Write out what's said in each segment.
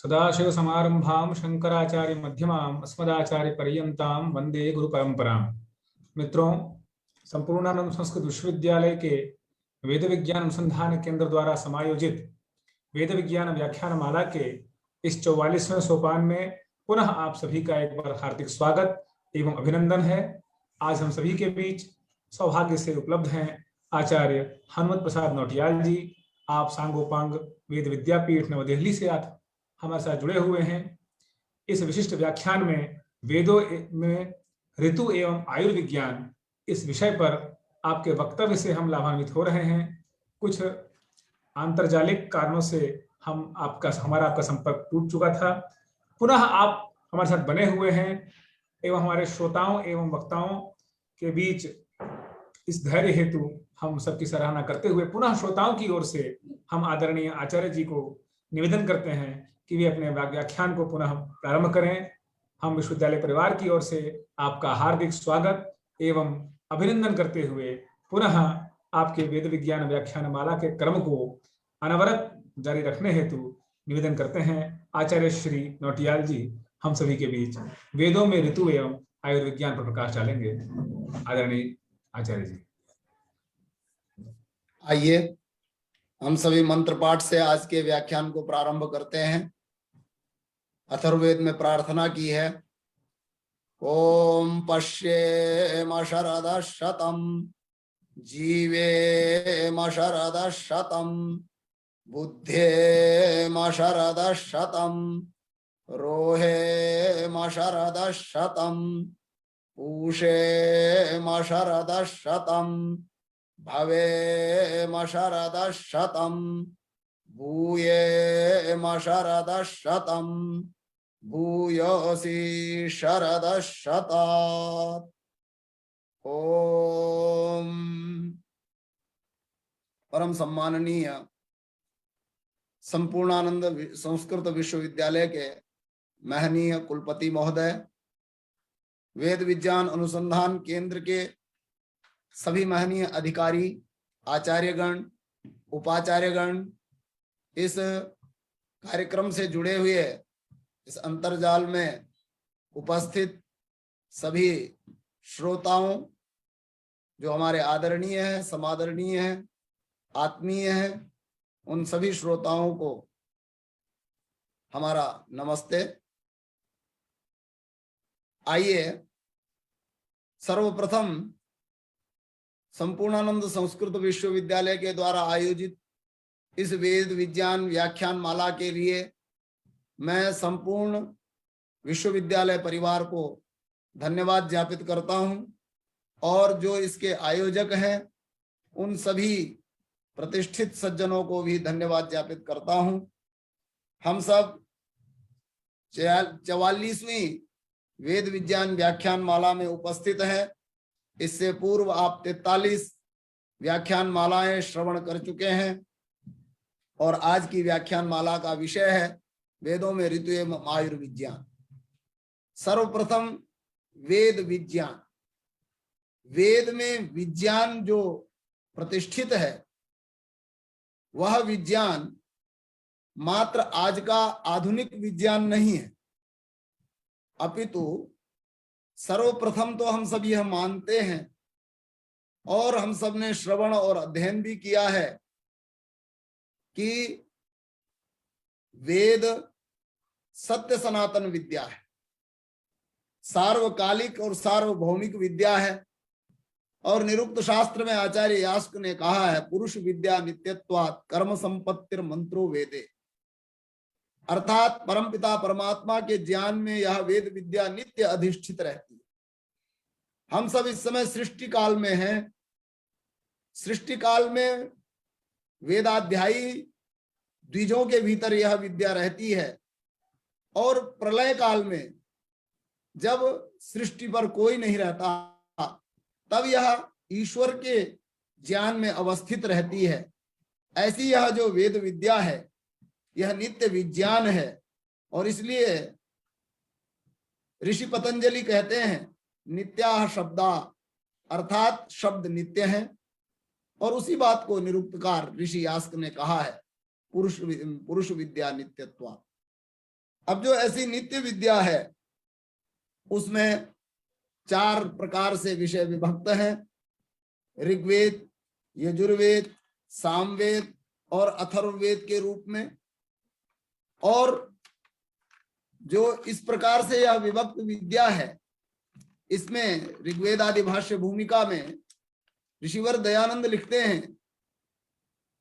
सदाशिवसमारंभां शंकराचार्यमध्यमाम् अस्मदाचार्यपर्यन्तां वंदे गुरुपरंपरां। मित्रों, संपूर्णानंद संस्कृत विश्वविद्यालय के वेद विज्ञान अनुसंधान केंद्र द्वारा समायोजित वेद विज्ञान व्याख्यान माला के इस 44वें सोपान में पुनः आप सभी का एक बार हार्दिक स्वागत एवं अभिनंदन है। आज हम सभी के बीच सौभाग्य से उपलब्ध हैं आचार्य हनुमत प्रसाद नौटियाल जी। आप सांगोपांग वेद विद्यापीठ नवदिल्ली से हमारे साथ जुड़े हुए हैं। इस विशिष्ट व्याख्यान में वेदों में ऋतु एवं आयुर्विज्ञान इस विषय पर आपके वक्तव्य से हम लाभान्वित हो रहे हैं। कुछ आंतरजालिक कारणों से हमारा आपका संपर्क टूट चुका था। पुनः आप हमारे साथ बने हुए हैं एवं हमारे श्रोताओं एवं वक्ताओं के बीच इस धैर्य हेतु हम सबकी सराहना करते हुए पुनः श्रोताओं की ओर से हम आदरणीय आचार्य जी को निवेदन करते हैं कि वे अपने व्याख्यान को पुनः प्रारंभ करें। हम विश्वविद्यालय परिवार की ओर से आपका हार्दिक स्वागत एवं अभिनंदन करते हुए पुनः आपके वेद विज्ञान व्याख्यान माला के क्रम को अनवरत जारी रखने हेतु निवेदन करते हैं। आचार्य श्री नौटियाल जी हम सभी के बीच वेदों में ऋतु एवं आयुर्विज्ञान पर प्रकाश डालेंगे। आदरणीय आचार्य जी, आइए हम सभी मंत्र पाठ से आज के व्याख्यान को प्रारंभ करते हैं। अथर्ववेद में प्रार्थना की है, ओम पश्येम शरदः शतम् जीवेम शरदः शतम् बुद्धेम शरदः शतम् रोहेम शरदः शतम् पूषेम शरदः शतम् भवेम शरदः शतम् भूयेम शरदः शतम् भूयोऽसि शरदः शतात्। ओम। परम सम्माननीय संपूर्णानंद संस्कृत विश्वविद्यालय के महनीय कुलपति महोदय, वेद विज्ञान अनुसंधान केंद्र के सभी महनीय अधिकारी, आचार्यगण, उपाचार्यगण, इस कार्यक्रम से जुड़े हुए इस अंतर्जाल में उपस्थित सभी श्रोताओं जो हमारे आदरणीय हैं, समादरणीय हैं, आत्मीय हैं, उन सभी श्रोताओं को हमारा नमस्ते। आइए सर्वप्रथम संपूर्णानंद संस्कृत विश्वविद्यालय के द्वारा आयोजित इस वेद विज्ञान व्याख्यान माला के लिए मैं संपूर्ण विश्वविद्यालय परिवार को धन्यवाद ज्ञापित करता हूं और जो इसके आयोजक हैं उन सभी प्रतिष्ठित सज्जनों को भी धन्यवाद ज्ञापित करता हूं। हम सब 44वीं वेद विज्ञान व्याख्यान माला में उपस्थित हैं। इससे पूर्व आप 43 व्याख्यान मालाएं श्रवण कर चुके हैं और आज की व्याख्यान माला का विषय है वेदों में ऋतु एवं आयुर्विज्ञान। सर्वप्रथम वेद विज्ञान। वेद में विज्ञान जो प्रतिष्ठित है वह विज्ञान मात्र आज का आधुनिक विज्ञान नहीं है, अपितु सर्वप्रथम तो हम सब यह मानते हैं और हम सब ने श्रवण और अध्ययन भी किया है कि वेद सत्य सनातन विद्या है, सार्वकालिक और सार्वभौमिक विद्या है। और निरुक्त शास्त्र में आचार्य यास्क ने कहा है, पुरुष विद्या नित्यत्वात् कर्म संपत्तिर मंत्रो वेदे, अर्थात परमपिता परमात्मा के ज्ञान में यह वेद विद्या नित्य अधिष्ठित रहती है। हम सब इस समय सृष्टि काल में हैं। सृष्टि काल में वेदाध्यायी द्विजों के भीतर यह विद्या रहती है और प्रलय काल में जब सृष्टि पर कोई नहीं रहता तब यह ईश्वर के ज्ञान में अवस्थित रहती है। ऐसी यह जो वेद विद्या है यह नित्य विज्ञान है और इसलिए ऋषि पतंजलि कहते हैं नित्याः शब्दा, अर्थात शब्द नित्य हैं। और उसी बात को निरुक्तकार ऋषि यास्क ने कहा है पुरुष विद्या नित्यत्वा। अब जो ऐसी नित्य विद्या है उसमें 4 प्रकार से विषय विभक्त हैं, ऋग्वेद, यजुर्वेद, सामवेद और अथर्ववेद के रूप में। और जो इस प्रकार से यह विभक्त विद्या है, इसमें ऋग्वेद आदि भाष्य भूमिका में ऋषिवर दयानंद लिखते हैं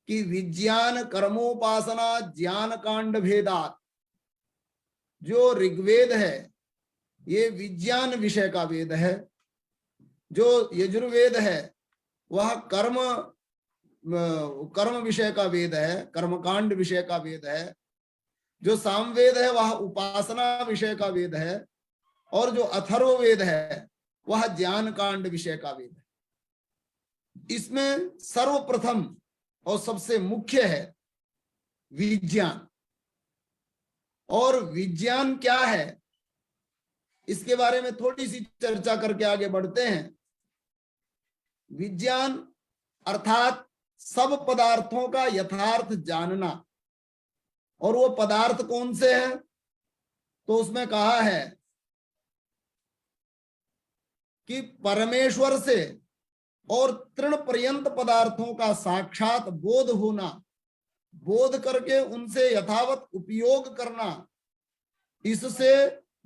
कि विज्ञान कर्मोपासना ज्ञान कांड भेदात, जो ऋग्वेद है ये विज्ञान विषय का वेद है, जो यजुर्वेद है वह कर्म विषय का वेद है, कर्मकांड विषय का वेद है, जो सामवेद है वह उपासना विषय का वेद है, और जो अथर्ववेद है वह ज्ञान कांड विषय का वेद है। इसमें सर्वप्रथम और सबसे मुख्य है विज्ञान। और विज्ञान क्या है इसके बारे में थोड़ी सी चर्चा करके आगे बढ़ते हैं। विज्ञान अर्थात सब पदार्थों का यथार्थ जानना। और वो पदार्थ कौन से हैं, तो उसमें कहा है कि परमेश्वर से और तृण पर्यंत पदार्थों का साक्षात बोध होना, बोध करके उनसे यथावत उपयोग करना, इससे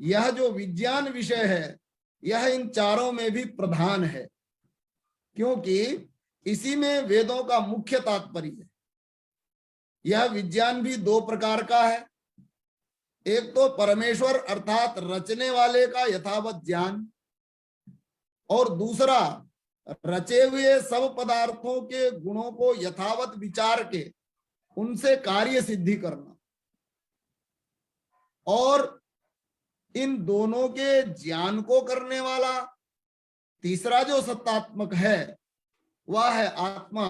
यह जो विज्ञान विषय है यह इन चारों में भी प्रधान है, क्योंकि इसी में वेदों का मुख्य तात्पर्य है। यह विज्ञान भी 2 प्रकार का है, एक तो परमेश्वर अर्थात रचने वाले का यथावत ज्ञान, और दूसरा रचे हुए सब पदार्थों के गुणों को यथावत विचार के उनसे कार्य सिद्धि करना। और इन दोनों के ज्ञान को करने वाला तीसरा जो सत्तात्मक है वह है आत्मा,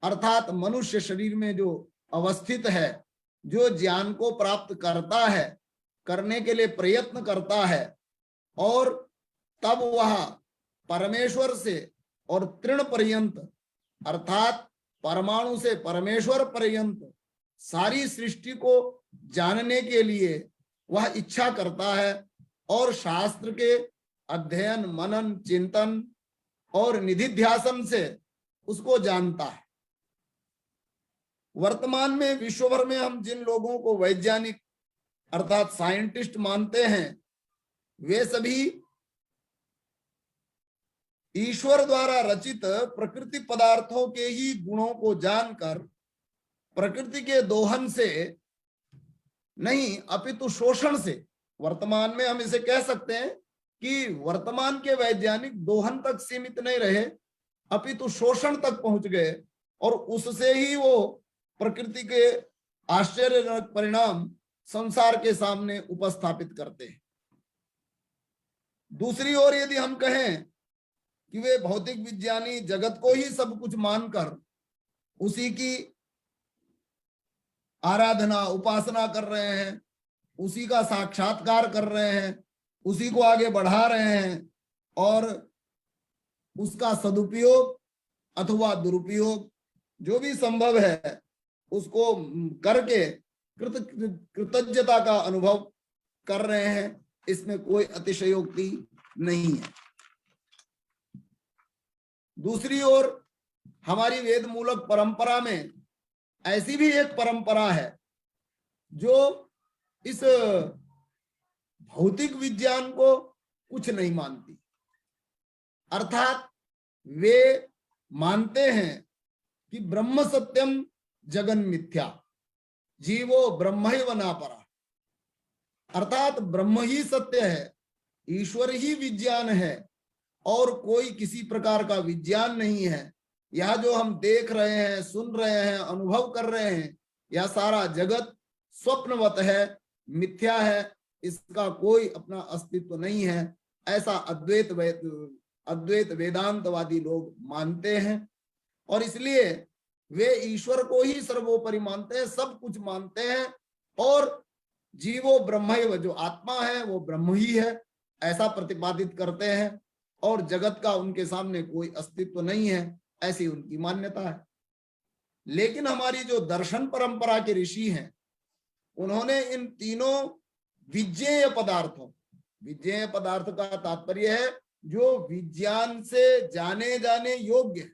अर्थात मनुष्य शरीर में जो अवस्थित है, जो ज्ञान को प्राप्त करता है, करने के लिए प्रयत्न करता है, और तब वह परमेश्वर से और तृण पर्यंत अर्थात परमाणु से परमेश्वर पर्यंत सारी सृष्टि को जानने के लिए वह इच्छा करता है, और शास्त्र के अध्ययन मनन चिंतन और निधिध्यासन से उसको जानता है। वर्तमान में विश्व भर में हम जिन लोगों को वैज्ञानिक अर्थात साइंटिस्ट मानते हैं, वे सभी ईश्वर द्वारा रचित प्रकृति पदार्थों के ही गुणों को जानकर प्रकृति के दोहन से नहीं अपितु शोषण से, वर्तमान में हम इसे कह सकते हैं कि वर्तमान के वैज्ञानिक दोहन तक सीमित नहीं रहे, अपितु शोषण तक पहुंच गए, और उससे ही वो प्रकृति के आश्चर्यजनक परिणाम संसार के सामने उपस्थापित करते हैं। दूसरी ओर यदि हम कहें कि वे भौतिक विज्ञानी जगत को ही सब कुछ मानकर उसी की आराधना उपासना कर रहे हैं, उसी का साक्षात्कार कर रहे हैं, उसी को आगे बढ़ा रहे हैं, और उसका सदुपयोग अथवा दुरुपयोग जो भी संभव है उसको करके कृतज्ञता का अनुभव कर रहे हैं, इसमें कोई अतिशयोक्ति नहीं है। दूसरी ओर हमारी वेद मूलक परंपरा में ऐसी भी एक परंपरा है जो इस भौतिक विज्ञान को कुछ नहीं मानती, अर्थात वे मानते हैं कि ब्रह्म सत्यम जगन मिथ्या, जीवो ब्रह्मैव नापरा, अर्थात ब्रह्म ही सत्य है, ईश्वर ही विज्ञान है, और कोई किसी प्रकार का विज्ञान नहीं है। यह जो हम देख रहे हैं, सुन रहे हैं, अनुभव कर रहे हैं, यह सारा जगत स्वप्नवत है, मिथ्या है, इसका कोई अपना अस्तित्व नहीं है, ऐसा अद्वैत वेदांतवादी लोग मानते हैं। और इसलिए वे ईश्वर को ही सर्वोपरि मानते हैं, सब कुछ मानते हैं, और जीवो ब्रह्मैव, जो आत्मा है वो ब्रह्म ही है, ऐसा प्रतिपादित करते हैं, और जगत का उनके सामने कोई अस्तित्व नहीं है, ऐसी उनकी मान्यता है। लेकिन हमारी जो दर्शन परंपरा के ऋषि हैं, उन्होंने इन तीनों विज्ञेय पदार्थों, विज्ञेय पदार्थ का तात्पर्य है जो विज्ञान से जाने जाने योग्य है,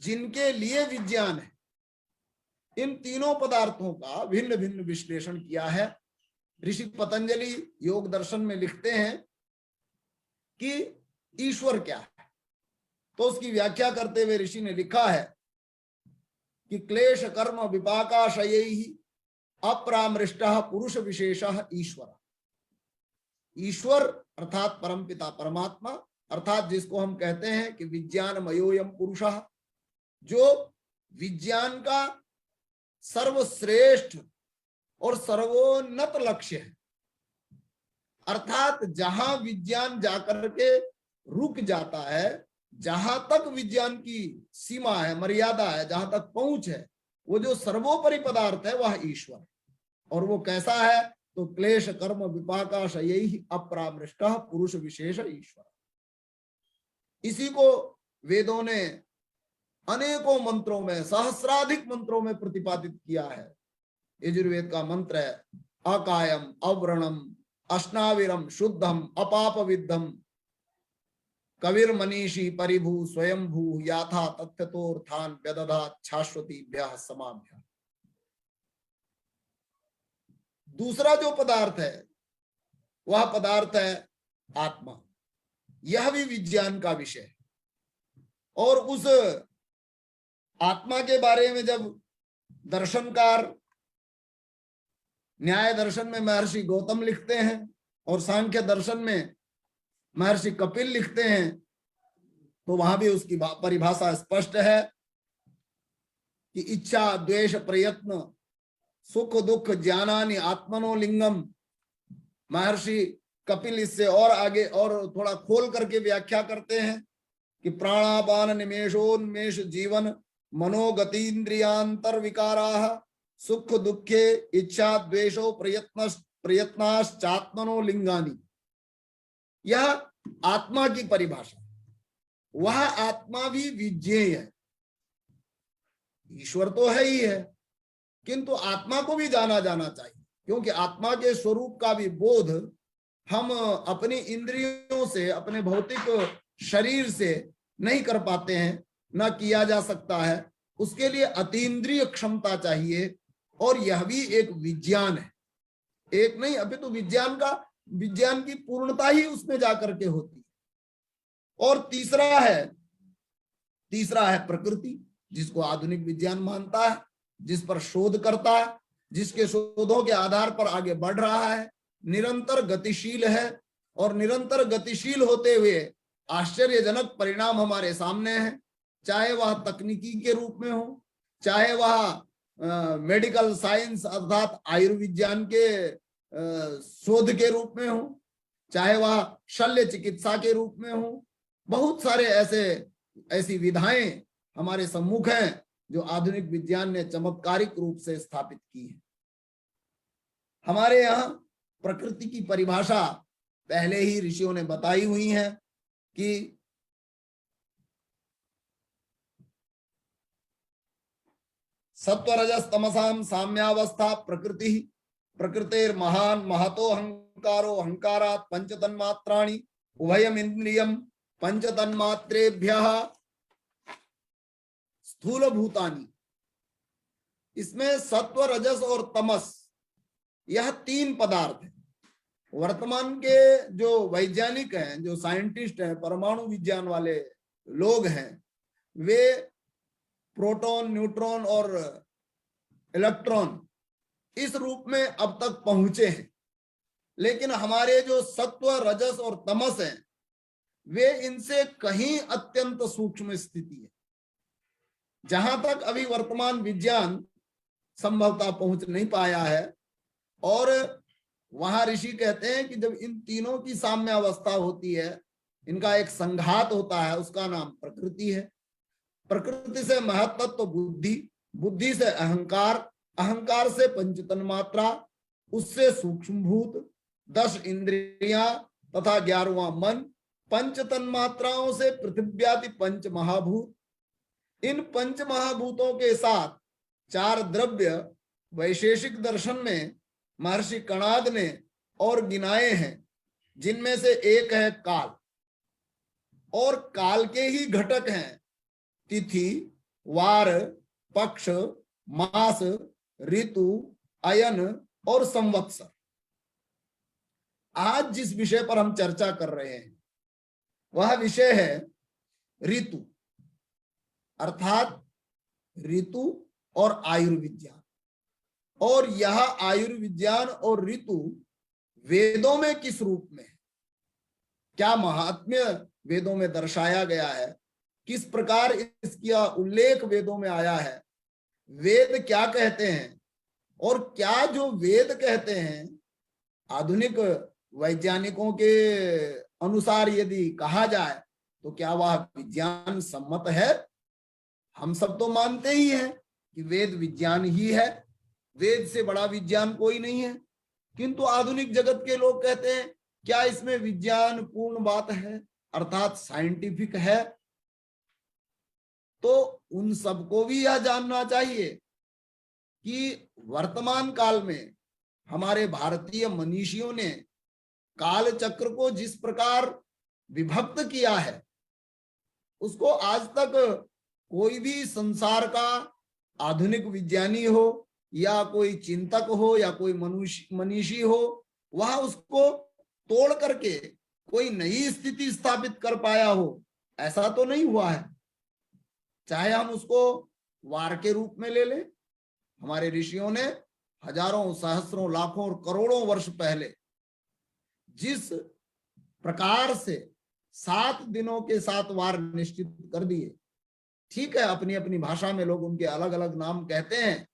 जिनके लिए विज्ञान है। इन तीनों पदार्थों का भिन्न भिन्न विश्लेषण किया है। ऋषि पतंजलि योग दर्शन में लिखते हैं कि ईश्वर क्या है, तो उसकी व्याख्या करते हुए ऋषि ने लिखा है कि क्लेश कर्म विपाकाशयैहि अप्रामृष्टः पुरुष विशेषः ईश्वर। ईश्वर अर्थात परमपिता परमात्मा, अर्थात जिसको हम कहते हैं कि विज्ञानमयोयम पुरुषः, जो विज्ञान का सर्वश्रेष्ठ और सर्वोन्नत लक्ष्य है। अर्थात जहां विज्ञान जाकर के रुक जाता है, जहां तक विज्ञान की सीमा है, मर्यादा है, जहां तक पहुंच है, वो जो सर्वोपरि पदार्थ है वह ईश्वर। और वो कैसा है? तो क्लेश कर्म विपाकाशयैहि अप्रामृष्टः पुरुष विशेष ईश्वर। इसी को वेदों ने अनेकों मंत्रों में, सहस्राधिक मंत्रों में प्रतिपादित किया है। यजुर्वेद का मंत्र है अकायम अव्रणम अश्नाविरम शुद्धम अपाप विद्धम कविर मनीषी परिभू स्वयंभू याथा तथ्यतोर्थान व्यदधात शाश्वतीभ्यः समाभ्यः। दूसरा जो पदार्थ है वह पदार्थ है आत्मा। यह भी विज्ञान का विषय है। और उस आत्मा के बारे में जब दर्शनकार न्याय दर्शन में महर्षि गौतम लिखते हैं और सांख्य दर्शन में महर्षि कपिल लिखते हैं, तो वहां भी उसकी परिभाषा स्पष्ट है कि इच्छा द्वेष प्रयत्न सुख दुख ज्ञानानि आत्मनो लिंगम। महर्षि कपिल इससे और आगे और थोड़ा खोल करके व्याख्या करते हैं कि प्राणापान निमेषोन्मेष जीवन मनोगतीन्द्रियांतर विकाराः सुख दुखे इच्छा द्वेषो प्रयत्नाश्चात्मनो लिंगानि। यह आत्मा की परिभाषा। वह आत्मा भी विज्ञेय है। ईश्वर तो है ही है, किंतु आत्मा को भी जाना जाना चाहिए, क्योंकि आत्मा के स्वरूप का भी बोध हम अपनी इंद्रियों से, अपने भौतिक शरीर से नहीं कर पाते हैं, ना किया जा सकता है। उसके लिए अतीन्द्रिय क्षमता चाहिए, और यह भी एक विज्ञान है। एक नहीं, अभी तो विज्ञान की पूर्णता ही उसमें जाकर के होती है। और तीसरा है प्रकृति, जिसको आधुनिक विज्ञान मानता है, जिस पर शोध करता है, जिसके शोधों के आधार पर आगे बढ़ रहा है, निरंतर गतिशील है। और निरंतर गतिशील होते हुए आश्चर्यजनक परिणाम हमारे सामने हैं, चाहे वह तकनीकी के रूप में हो, चाहे वह मेडिकल साइंस अर्थात आयुर्विज्ञान के शोध के रूप में हो, चाहे वह शल्य चिकित्सा के रूप में हो। बहुत सारे ऐसी विधाएं हमारे सम्मुख हैं जो आधुनिक विज्ञान ने चमत्कारिक रूप से स्थापित की है। हमारे यहाँ प्रकृति की परिभाषा पहले ही ऋषियों ने बताई हुई है कि सत्वरजस तमसाम साम्यावस्था प्रकृति, प्रकृतेर महान महतो अहंकारो अहंकारात् पंच तन्मात्राणि उभयम इंद्रियम पंच तन्मात्रेभ्यः स्थूल भूतानि। इसमें सत्व रजस और तमस, यह तीन पदार्थ है। वर्तमान के जो वैज्ञानिक हैं, जो साइंटिस्ट हैं, परमाणु विज्ञान वाले लोग हैं, वे प्रोटॉन, न्यूट्रॉन और इलेक्ट्रॉन इस रूप में अब तक पहुंचे हैं। लेकिन हमारे जो सत्व रजस और तमस हैं, वे इनसे कहीं अत्यंत सूक्ष्म स्थिति है, जहां तक अभी वर्तमान विज्ञान संभवतः पहुंच नहीं पाया है। और वहां ऋषि कहते हैं कि जब इन तीनों की साम्यावस्था होती है, इनका एक संघात होता है, उसका नाम प्रकृति है। प्रकृति से महत्त्व बुद्धि, बुद्धि से अहंकार, अहंकार से पंच तन्मात्रा, उससे सूक्ष्म भूत, 10 इंद्रियां तथा 11वां मन, पंच तन्मात्राओं से पृथ्व्यादि पंच महाभूत। इन पंच महाभूतों के साथ 4 द्रव्य वैशेषिक दर्शन में महर्षि कणाद ने और गिनाए हैं, जिनमें से एक है काल, और काल के ही घटक हैं तिथि, वार, पक्ष, मास, ऋतु, अयन और संवत्सर। आज जिस विषय पर हम चर्चा कर रहे हैं वह विषय है ऋतु, अर्थात ऋतु और आयुर्विज्ञान। और यह आयुर्विज्ञान और ऋतु वेदों में किस रूप में है, क्या महात्म्य वेदों में दर्शाया गया है, किस प्रकार इसका उल्लेख वेदों में आया है, वेद क्या कहते हैं, और क्या जो वेद कहते हैं आधुनिक वैज्ञानिकों के अनुसार यदि कहा जाए तो क्या वह विज्ञान सम्मत है। हम सब तो मानते ही हैं कि वेद विज्ञान ही है, वेद से बड़ा विज्ञान कोई नहीं है, किंतु आधुनिक जगत के लोग कहते हैं क्या इसमें विज्ञान पूर्ण बात है, अर्थात साइंटिफिक है। तो उन सबको भी यह जानना चाहिए कि वर्तमान काल में हमारे भारतीय मनीषियों ने काल चक्र को जिस प्रकार विभक्त किया है उसको आज तक कोई भी संसार का आधुनिक विज्ञानी हो या कोई चिंतक हो या कोई मनीषी हो वह उसको तोड़ करके कोई नई स्थिति स्थापित कर पाया हो, ऐसा तो नहीं हुआ है। चाहे हम उसको वार के रूप में ले लें, हमारे ऋषियों ने हजारों सहस्रों लाखों और करोड़ों वर्ष पहले जिस प्रकार से 7 दिनों के 7 वार निश्चित कर दिए, ठीक है अपनी अपनी भाषा में लोग उनके अलग अलग नाम कहते हैं,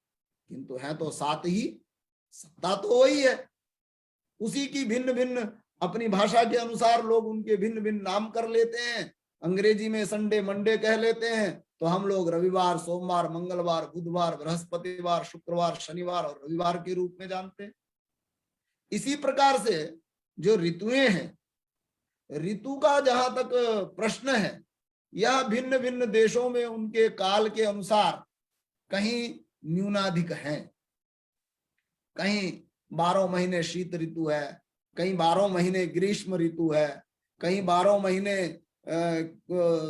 किंतु है तो 7 ही, सत्ता तो वही है। उसी की भिन्न भिन्न अपनी भाषा के अनुसार लोग उनके भिन्न भिन्न नाम कर लेते हैं। अंग्रेजी में संडे मंडे कह लेते हैं तो हम लोग रविवार, सोमवार, मंगलवार, बुधवार, बृहस्पतिवार, शुक्रवार, शनिवार और रविवार के रूप में जानते हैं। इसी प्रकार से जो ऋतुएं हैं, ऋतु का जहां तक प्रश्न है यह भिन्न भिन्न देशों में उनके काल के अनुसार कहीं न्यूनाधिक हैं। कहीं 12 महीने शीत ऋतु है, कहीं 12 महीने ग्रीष्म ऋतु है, कहीं 12 महीने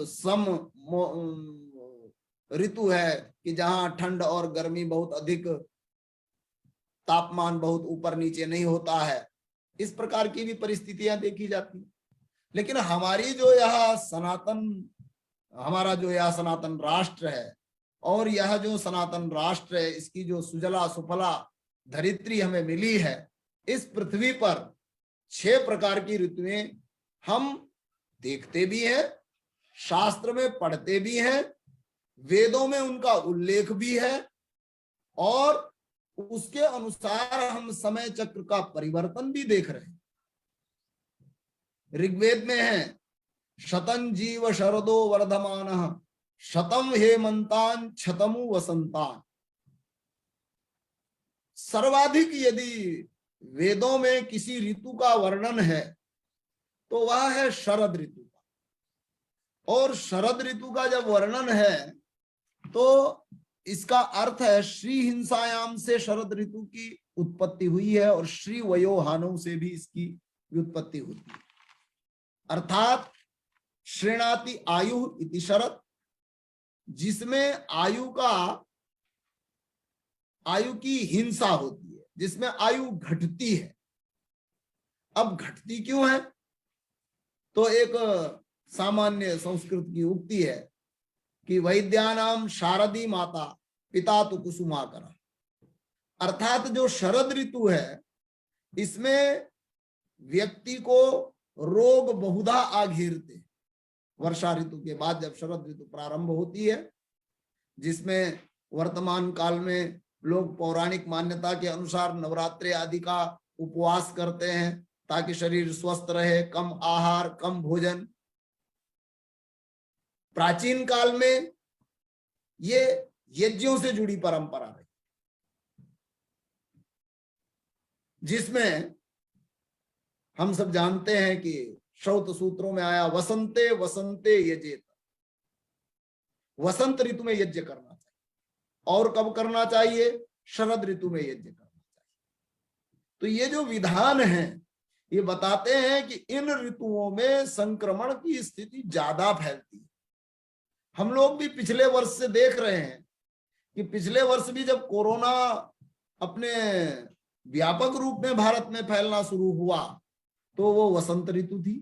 सम ऋतु है कि जहां ठंड और गर्मी बहुत अधिक, तापमान बहुत ऊपर नीचे नहीं होता है। इस प्रकार की भी परिस्थितियां देखी जाती हैं। लेकिन हमारी जो यह सनातन, हमारा जो यह सनातन राष्ट्र है और यह जो सनातन राष्ट्र है इसकी जो सुजला सुफला धरित्री हमें मिली है, इस पृथ्वी पर 6 प्रकार की ऋतुएं हम देखते भी हैं, शास्त्र में पढ़ते भी हैं, वेदों में उनका उल्लेख भी है और उसके अनुसार हम समय चक्र का परिवर्तन भी देख रहे हैं। ऋग्वेद में है शतं जीव शरदो वर्धमानः शतं हेमंतान शतमु वसंतान। सर्वाधिक यदि वेदों में किसी ऋतु का वर्णन है तो वह है शरद ऋतु का। और शरद ऋतु का जब वर्णन है तो इसका अर्थ है श्री हिंसायाम से शरद ऋतु की उत्पत्ति हुई है और श्री वयोहानों से भी इसकी व्युत्पत्ति होती है। अर्थात श्रेणाति आयु इति शरद, जिसमें आयु की हिंसा होती है, जिसमें आयु घटती है। अब घटती क्यों है? तो एक सामान्य संस्कृत की उक्ति है कि वैद्यानाम शारदी माता पिता तो कुसुमाकर। अर्थात जो शरद ऋतु है इसमें व्यक्ति को रोग बहुधा आ घेरते। वर्षा ऋतु के बाद जब शरद ऋतु प्रारंभ होती है, जिसमें वर्तमान काल में लोग पौराणिक मान्यता के अनुसार नवरात्रि आदि का उपवास करते हैं ताकि शरीर स्वस्थ रहे, कम आहार, कम भोजन। प्राचीन काल में ये यज्ञों से जुड़ी परंपरा है, जिसमें हम सब जानते हैं कि श्रौत सूत्रों में आया वसंते वसंते यजेत। वसंत ऋतु में यज्ञ करना चाहिए। और कब करना चाहिए? शरद ऋतु में यज्ञ करना चाहिए। तो ये जो विधान है ये बताते हैं कि इन ऋतुओं में संक्रमण की स्थिति ज्यादा फैलती है। हम लोग भी पिछले वर्ष से देख रहे हैं कि पिछले वर्ष भी जब कोरोना अपने व्यापक रूप में भारत में फैलना शुरू हुआ तो वो वसंत ऋतु थी।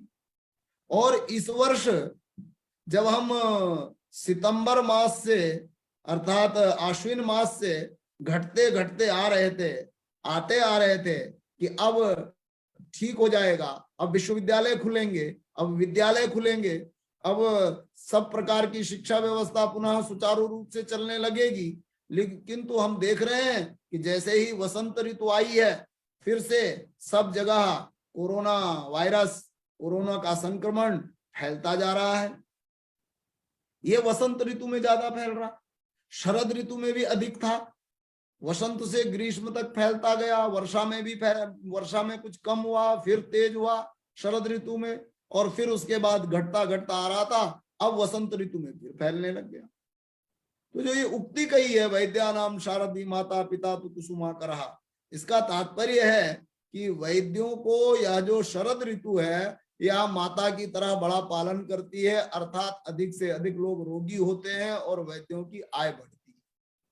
और इस वर्ष जब हम सितंबर मास से अर्थात आश्विन मास से घटते घटते आ रहे थे कि अब ठीक हो जाएगा, अब विश्वविद्यालय खुलेंगे, अब विद्यालय खुलेंगे, अब सब प्रकार की शिक्षा व्यवस्था पुनः सुचारू रूप से चलने लगेगी। लेकिन किंतु हम देख रहे हैं कि जैसे ही वसंत ऋतु आई है फिर से सब जगह कोरोना वायरस, कोरोना का संक्रमण फैलता जा रहा है। ये वसंत ऋतु में ज्यादा फैल रहा, शरद ऋतु में भी अधिक था, वसंत से ग्रीष्म तक फैलता गया, वर्षा में कुछ कम हुआ, फिर तेज हुआ शरद ऋतु में, और फिर उसके बाद घटता घटता आ रहा था, अब वसंत ऋतु में फिर फैलने लग गया। तो जो ये उक्ति कही है वैद्यानाम शारदी माता पिता तो कुसुमा करहा, इसका तात्पर्य है कि वैद्यों को यह जो शरद ऋतु है यह माता की तरह बड़ा पालन करती है, अर्थात अधिक से अधिक लोग रोगी होते हैं और वैद्यों की आय बढ़ती है,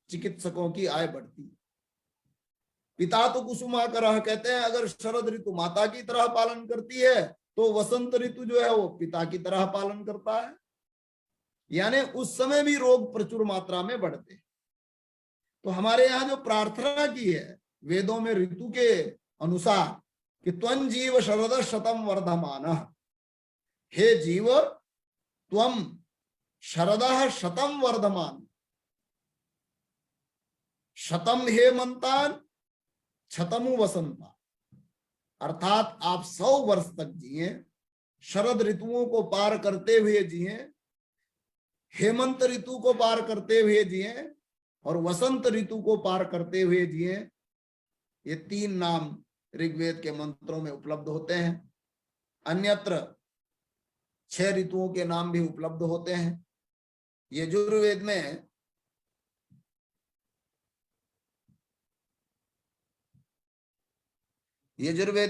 चिकित्सकों की आय बढ़ती है। पिता तो कुसुमा करह कहते हैं अगर शरद ऋतु माता की तरह पालन करती है तो वसंत ऋतु जो है वो पिता की तरह पालन करता है, यानी उस समय भी रोग प्रचुर मात्रा में बढ़ते हैं। तो हमारे यहाँ जो प्रार्थना की है वेदों में ऋतु के अनुसार कि त्वं जीव शरद शतम वर्धमान, हे जीव त्वं शरदः शतम वर्धमान, शतम हेमंतान शतमु वसंता, अर्थात आप 100 वर्ष तक जिए, शरद ऋतुओं को पार करते हुए जिए, हेमंत ऋतु को पार करते हुए जिए और वसंत ऋतु को पार करते हुए जिए। ये 3 नाम ऋग्वेद के मंत्रों में उपलब्ध होते हैं। अन्यत्र 6 ऋतुओं के नाम भी उपलब्ध होते हैं। यजुर्वेद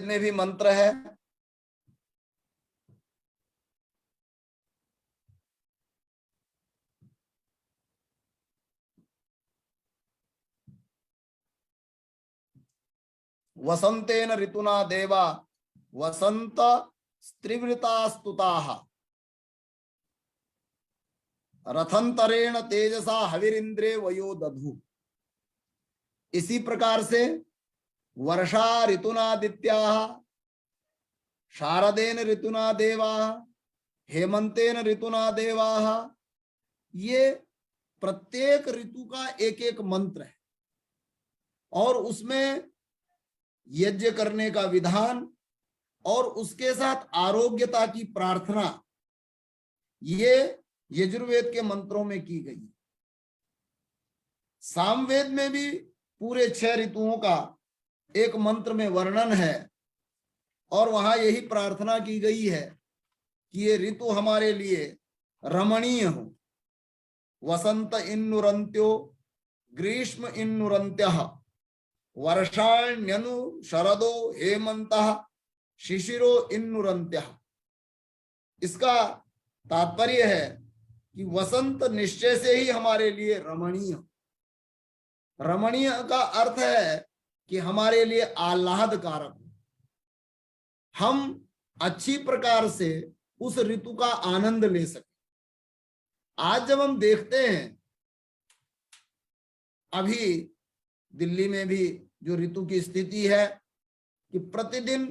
में भी मंत्र है। वसंतेन ऋतुना देवा वसंत स्त्रिवृतास्तुताः रथंतरेण तेजसा हविरिंद्रे वयो दधु। इसी प्रकार से वर्षा ऋतुनादित्याः, शारदेन ऋतुना देवाः, हेमंतेन ऋतुना देवाः, ये प्रत्येक ऋतु का एक एक मंत्र है और उसमें यज्ञ करने का विधान और उसके साथ आरोग्यता की प्रार्थना ये यजुर्वेद के मंत्रों में की गई। सामवेद में भी पूरे 6 ऋतुओं का एक मंत्र में वर्णन है और वहां यही प्रार्थना की गई है कि ये ऋतु हमारे लिए रमणीय हो। वसंत इन्नुरंत्यो ग्रीष्म इन्नुरंत्यः वर्षाण्यनु शरदो हेमंतः शिशिरो इन्नुरंत्यः। इसका तात्पर्य है कि वसंत निश्चय से ही हमारे लिए रमणीय, रमणीय का अर्थ है कि हमारे लिए आह्लादकारक, हम अच्छी प्रकार से उस ऋतु का आनंद ले सके। आज जब हम देखते हैं अभी दिल्ली में भी जो ऋतु की स्थिति है कि प्रतिदिन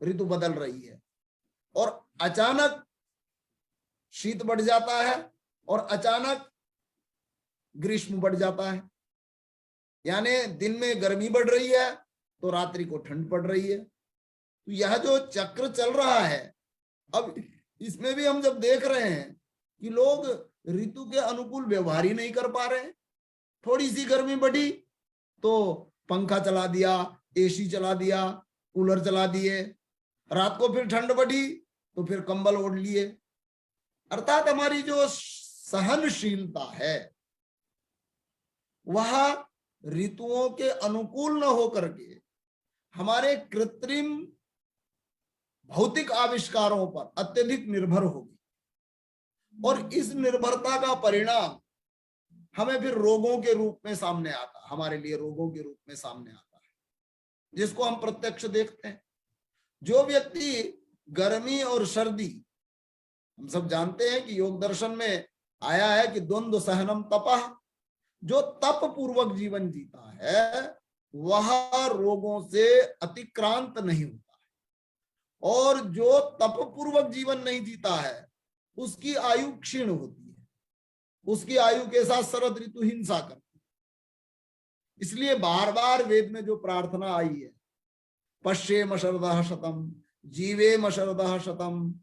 ऋतु बदल रही है और अचानक शीत बढ़ जाता है और अचानक ग्रीष्म बढ़ जाता है, यानी दिन में गर्मी बढ़ रही है तो रात्रि को ठंड पड़ रही है। तो यह जो चक्र चल रहा है, अब इसमें भी हम जब देख रहे हैं कि लोग ऋतु के अनुकूल व्यवहार ही नहीं कर पा रहे हैं। थोड़ी सी गर्मी बढ़ी तो पंखा चला दिया, एसी चला दिया, कूलर चला दिए, रात को फिर ठंड बढ़ी तो फिर कंबल ओढ़ लिए। अर्थात हमारी जो सहनशीलता है वह ऋतुओं के अनुकूल न होकर के हमारे कृत्रिम भौतिक आविष्कारों पर अत्यधिक निर्भर होगी और इस निर्भरता का परिणाम हमें फिर रोगों के रूप में सामने आता, हमारे लिए रोगों के रूप में सामने आता है, जिसको हम प्रत्यक्ष देखते हैं। जो व्यक्ति गर्मी और सर्दी, हम सब जानते हैं कि योग दर्शन में आया है कि द्वंद्व सहनम तपः, जो तप पूर्वक जीवन जीता है वह रोगों से अतिक्रांत नहीं होता है, और जो तप पूर्वक जीवन नहीं जीता है उसकी आयु क्षीण होती है, उसकी आयु के साथ शरद ऋतु हिंसा करती है। इसलिए बार बार वेद में जो प्रार्थना आई है, पश्येम शरदः शतम, जीवेम शरदः शतम,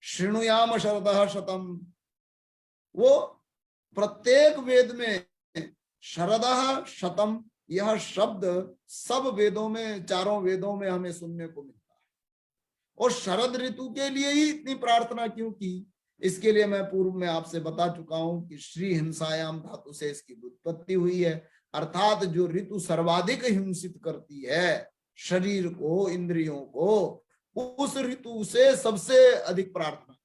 शृणुयाम शरदः शतम, वो प्रत्येक वेद में शरदः शतम यह शब्द सब वेदों में, चारों वेदों में हमें सुनने को मिलता है। और शरद ऋतु के लिए ही इतनी प्रार्थना क्यों की, इसके लिए मैं पूर्व में आपसे बता चुका हूं कि श्री हिंसायाम धातु से इसकी उत्पत्ति हुई है, अर्थात जो ऋतु सर्वाधिक हिंसित करती है शरीर को, इंद्रियों को, उस ऋतु से सबसे अधिक प्रार्थना।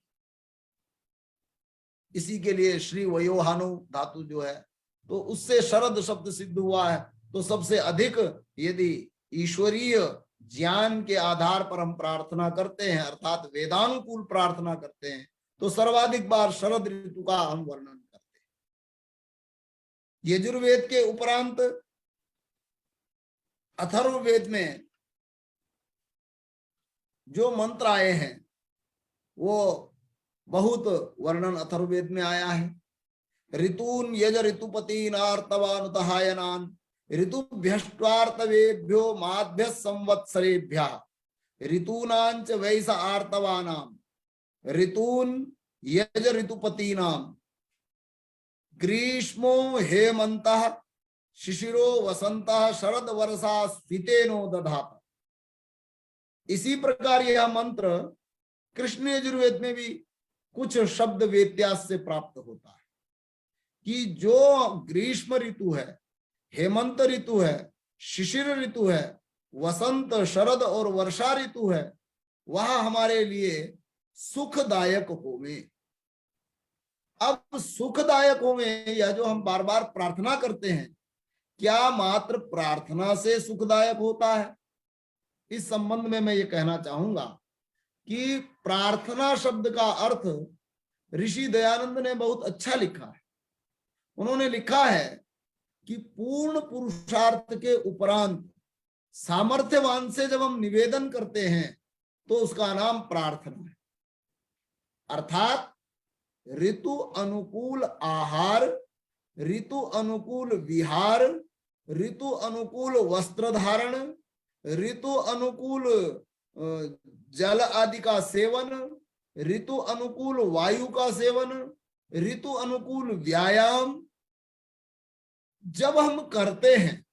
इसी के लिए श्री वयोहानु धातु जो है तो उससे शरद शब्द सिद्ध हुआ है। तो सबसे अधिक यदि ईश्वरीय ज्ञान के आधार पर हम प्रार्थना करते हैं, अर्थात वेदानुकूल प्रार्थना करते हैं, तो सर्वाधिक बार शरद ऋतु का हम वर्णन करते हैं। यजुर्वेद के उपरांत अथर्ववेद में जो मंत्र आए हैं वो बहुत वर्णन अथर्ववेद में आया है। ऋतून यज ऋतुपतीनार्तवानुतहायनान ऋतुभ्यष्ट्वार्तवेभ्यो माद्भ्य संवत्सरेभ्यः ऋतूनांच वैस आर्तवानाम ऋतून यज ऋतुपतीनाम ग्रीष्मो हेमन्तः शिशिरो वसंतः शरद वर्षा स्फीतेनो दधात। इसी प्रकार यह मंत्र कृष्ण यजुर्वेद में भी कुछ शब्द व्यत्यास से प्राप्त होता है कि जो ग्रीष्म ऋतु है, हेमंत ऋतु है, शिशिर ऋतु है, वसंत, शरद और वर्षा ऋतु है, वह हमारे लिए सुखदायक होवे। अब सुखदायक होवे यह जो हम बार बार प्रार्थना करते हैं, क्या मात्र प्रार्थना से सुखदायक होता है? इस संबंध में मैं ये कहना चाहूंगा कि प्रार्थना शब्द का अर्थ ऋषि दयानंद ने बहुत अच्छा लिखा है। उन्होंने लिखा है कि पूर्ण पुरुषार्थ के उपरांत सामर्थ्यवान से जब हम निवेदन करते हैं तो उसका नाम प्रार्थना है। अर्थात ऋतु अनुकूल आहार, ऋतु अनुकूल विहार, ऋतु अनुकूल वस्त्र धारण, ऋतु अनुकूल जल आदि का सेवन, ऋतु अनुकूल वायु का सेवन, ऋतु अनुकूल व्यायाम जब हम करते हैं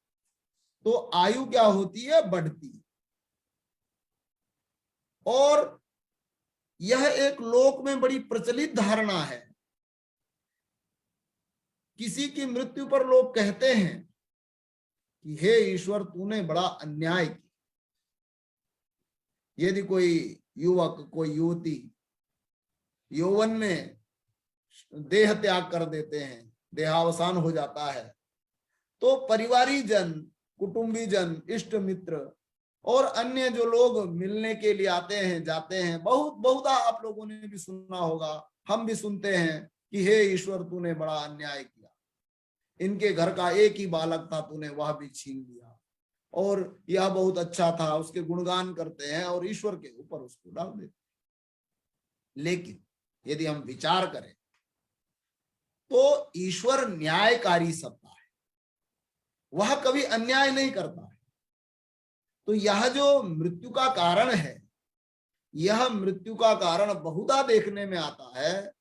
तो आयु क्या होती है? बढ़ती। और यह एक लोक में बड़ी प्रचलित धारणा है। किसी की मृत्यु पर लोग कहते हैं कि हे ईश्वर तूने बड़ा अन्याय किया। यदि कोई युवक, कोई युवती यौवन में देह त्याग कर देते हैं, देहावसान हो जाता है, तो परिवारी जन, कुटुंबी जन, इष्ट मित्र और अन्य जो लोग मिलने के लिए आते हैं, जाते हैं, बहुधा आप लोगों ने भी सुना होगा, हम भी सुनते हैं कि हे ईश्वर तूने बड़ा अन्याय किया, इनके घर का एक ही बालक था, तूने वह भी छीन लिया, और यह बहुत अच्छा था, उसके गुणगान करते हैं और ईश्वर के ऊपर उसको डाल देते हैं। लेकिन यदि हम विचार करें तो ईश्वर न्यायकारी सत्ता है, वह कभी अन्याय नहीं करता है। तो यह जो मृत्यु का कारण है, यह मृत्यु का कारण बहुधा देखने में आता है।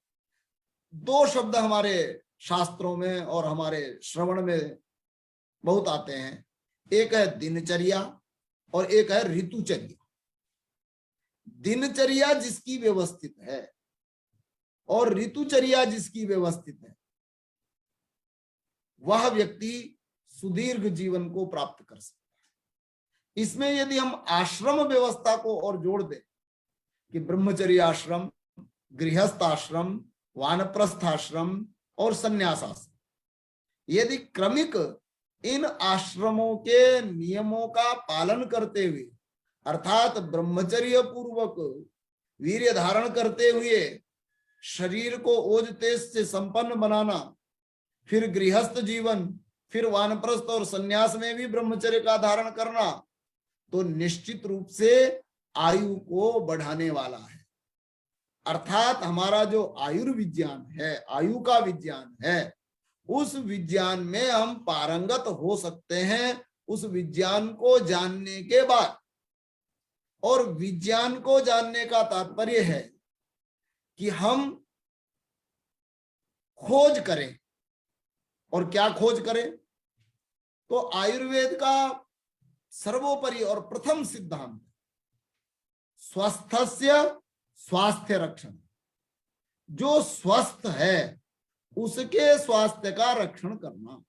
दो शब्द हमारे शास्त्रों में और हमारे श्रवण में बहुत आते हैं, एक है दिनचर्या और एक है ऋतुचर्या। दिनचर्या जिसकी व्यवस्थित है और ऋतुचर्या जिसकी व्यवस्थित है, वह व्यक्ति सुदीर्घ जीवन को प्राप्त कर सकता है। इसमें यदि हम आश्रम व्यवस्था को और जोड़ दें कि ब्रह्मचर्य आश्रम, गृहस्थ आश्रम, वानप्रस्थ आश्रम और संन्यास आश्रम, यदि क्रमिक इन आश्रमों के नियमों का पालन करते हुए अर्थात ब्रह्मचर्य पूर्वक वीर्य धारण करते हुए शरीर को ओज तेज से संपन्न बनाना, फिर गृहस्थ जीवन, फिर वानप्रस्थ और संन्यास में भी ब्रह्मचर्य का धारण करना, तो निश्चित रूप से आयु को बढ़ाने वाला है। अर्थात हमारा जो आयुर्विज्ञान है, आयु का विज्ञान है, उस विज्ञान में हम पारंगत हो सकते हैं उस विज्ञान को जानने के बाद। और विज्ञान को जानने का तात्पर्य है कि हम खोज करें। और क्या खोज करें? तो आयुर्वेद का सर्वोपरि और प्रथम सिद्धांत स्वस्थस्य स्वास्थ्य रक्षण, जो स्वस्थ है उसके स्वास्थ्य का रक्षण करना।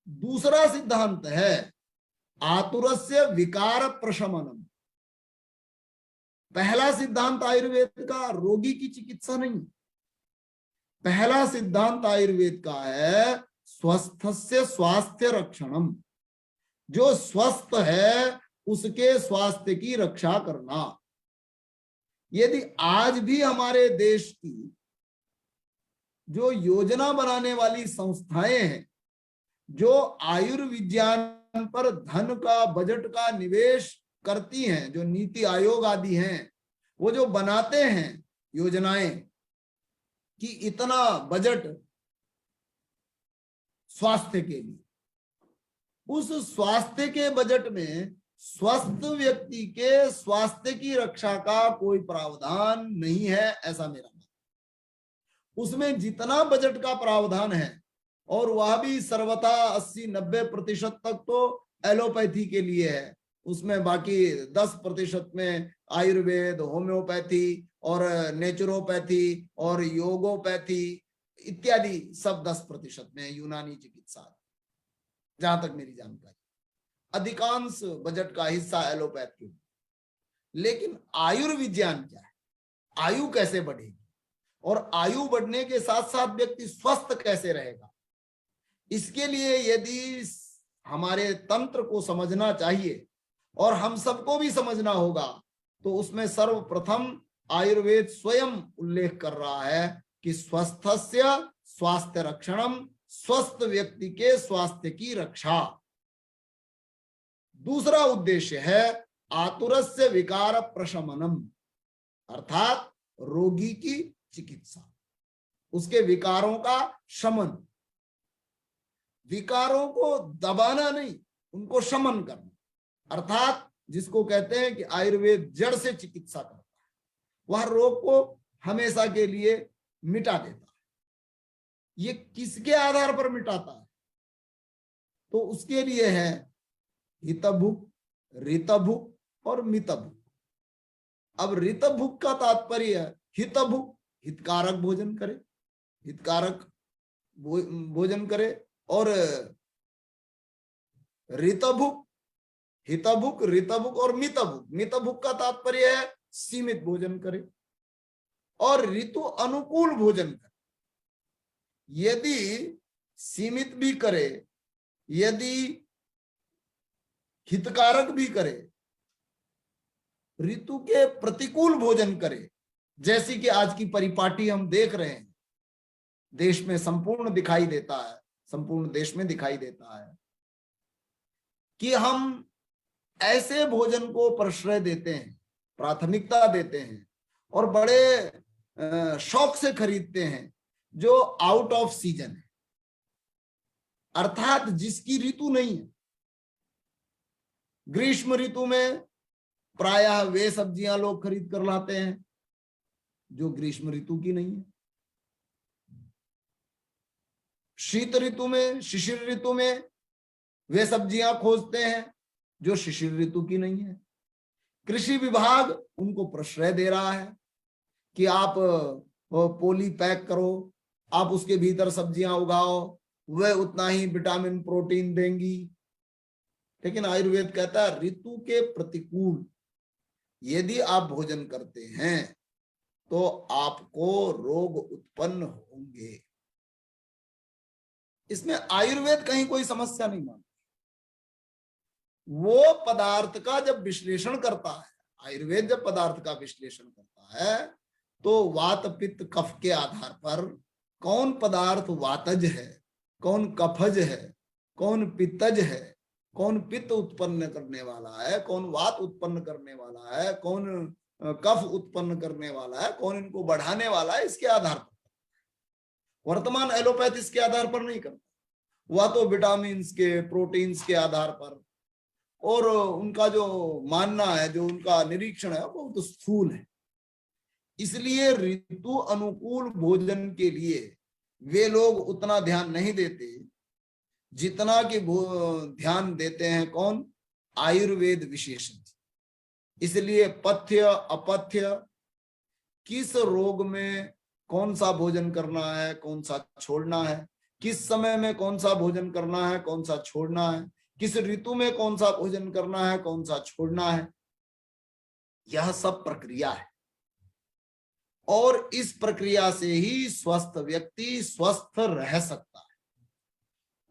दूसरा सिद्धांत है आतुरस्य विकार प्रशमनम। पहला सिद्धांत आयुर्वेद का रोगी की चिकित्सा नहीं, पहला सिद्धांत आयुर्वेद का है स्वस्थस्य स्वास्थ्य रक्षणम, जो स्वस्थ है उसके स्वास्थ्य की रक्षा करना। यदि आज भी हमारे देश की जो योजना बनाने वाली संस्थाएं हैं, जो आयुर्विज्ञान पर धन का, बजट का निवेश करती हैं, जो नीति आयोग आदि हैं, वो जो बनाते हैं योजनाएं कि इतना बजट स्वास्थ्य के लिए, उस स्वास्थ्य के बजट में स्वस्थ व्यक्ति के स्वास्थ्य की रक्षा का कोई प्रावधान नहीं है, ऐसा मेरा मानना। उसमें जितना बजट का प्रावधान है, और वह भी सर्वथा 80-90% तक तो एलोपैथी के लिए है, उसमें बाकी 10% में आयुर्वेद, होम्योपैथी और नेचुरोपैथी और योगोपैथी इत्यादि सब 10% में, यूनानी चिकित्सा, जहां तक मेरी जानकारी। अधिकांश बजट का हिस्सा एलोपैथी। लेकिन आयुर्विज्ञान क्या है? आयु कैसे बढ़ेगी और आयु बढ़ने के साथ साथ व्यक्ति स्वस्थ कैसे रहेगा, इसके लिए यदि हमारे तंत्र को समझना चाहिए और हम सबको भी समझना होगा, तो उसमें सर्वप्रथम आयुर्वेद स्वयं उल्लेख कर रहा है कि स्वस्थस्य स्वास्थ्य रक्षणम, स्वस्थ व्यक्ति के स्वास्थ्य की रक्षा। दूसरा उद्देश्य है आतुरस्य विकार प्रशमनम, अर्थात रोगी की चिकित्सा, उसके विकारों का शमन। विकारों को दबाना नहीं, उनको शमन करना, अर्थात जिसको कहते हैं कि आयुर्वेद जड़ से चिकित्सा करता है, वह रोग को हमेशा के लिए मिटा देता है। ये किसके आधार पर मिटाता है? तो उसके लिए है हितभुक, ऋतभुक और मितभुक। अब ऋतभुक का तात्पर्य हितभुक, हितकारक भोजन करे, हितकारक भोजन करे, और ऋतभुक, हितभुक, ऋतभुक और मितभुक। मितभुक का तात्पर्य है सीमित भोजन करे और ऋतु अनुकूल भोजन करे। यदि सीमित भी करे, यदि हितकारक भी करे, ऋतु के प्रतिकूल भोजन करे, जैसी कि आज की परिपाटी हम देख रहे हैं, देश में संपूर्ण दिखाई देता है, संपूर्ण देश में दिखाई देता है कि हम ऐसे भोजन को प्रश्रय देते हैं, प्राथमिकता देते हैं और बड़े शौक से खरीदते हैं, जो आउट ऑफ सीजन है, अर्थात जिसकी ऋतु नहीं है। ग्रीष्म ऋतु में प्रायः वे सब्जियां लोग खरीद कर लाते हैं जो ग्रीष्म ऋतु की नहीं है। शीत ऋतु में, शिशिर ऋतु में वे सब्जियां खोजते हैं जो शिशिर ऋतु की नहीं है। कृषि विभाग उनको प्रश्रय दे रहा है कि आप पोली पैक करो, आप उसके भीतर सब्जियां उगाओ, वह उतना ही विटामिन प्रोटीन देंगी। लेकिन आयुर्वेद कहता है ऋतु के प्रतिकूल यदि आप भोजन करते हैं तो आपको रोग उत्पन्न होंगे। इसमें आयुर्वेद कहीं कोई समस्या नहीं मानता। वो पदार्थ का जब विश्लेषण करता है, आयुर्वेद जब पदार्थ का विश्लेषण करता है तो वात पित्त कफ के आधार पर कौन पदार्थ वातज है, कौन कफज है, कौन पित्तज है, कौन पित्त उत्पन्न करने वाला है, कौन वात उत्पन्न करने वाला है, कौन कफ उत्पन्न करने वाला है, कौन इनको बढ़ाने वाला है, इसके आधार पर। वर्तमान एलोपैथ इसके आधार पर नहीं करता, वह तो विटामिन के, प्रोटीन्स के आधार पर, और उनका जो मानना है, जो उनका निरीक्षण है, बहुत स्थूल है। इसलिए ऋतु अनुकूल भोजन के लिए वे लोग उतना ध्यान नहीं देते जितना कि ध्यान देते हैं कौन? आयुर्वेद विशेषज्ञ। इसलिए पथ्य अपथ्य, किस रोग में कौन सा भोजन करना है, कौन सा छोड़ना है, किस समय में कौन सा भोजन करना है, कौन सा छोड़ना है, किस ऋतु में कौन सा भोजन करना है, कौन सा छोड़ना है, यह सब प्रक्रिया है। और इस प्रक्रिया से ही स्वस्थ व्यक्ति स्वस्थ रह सकता है।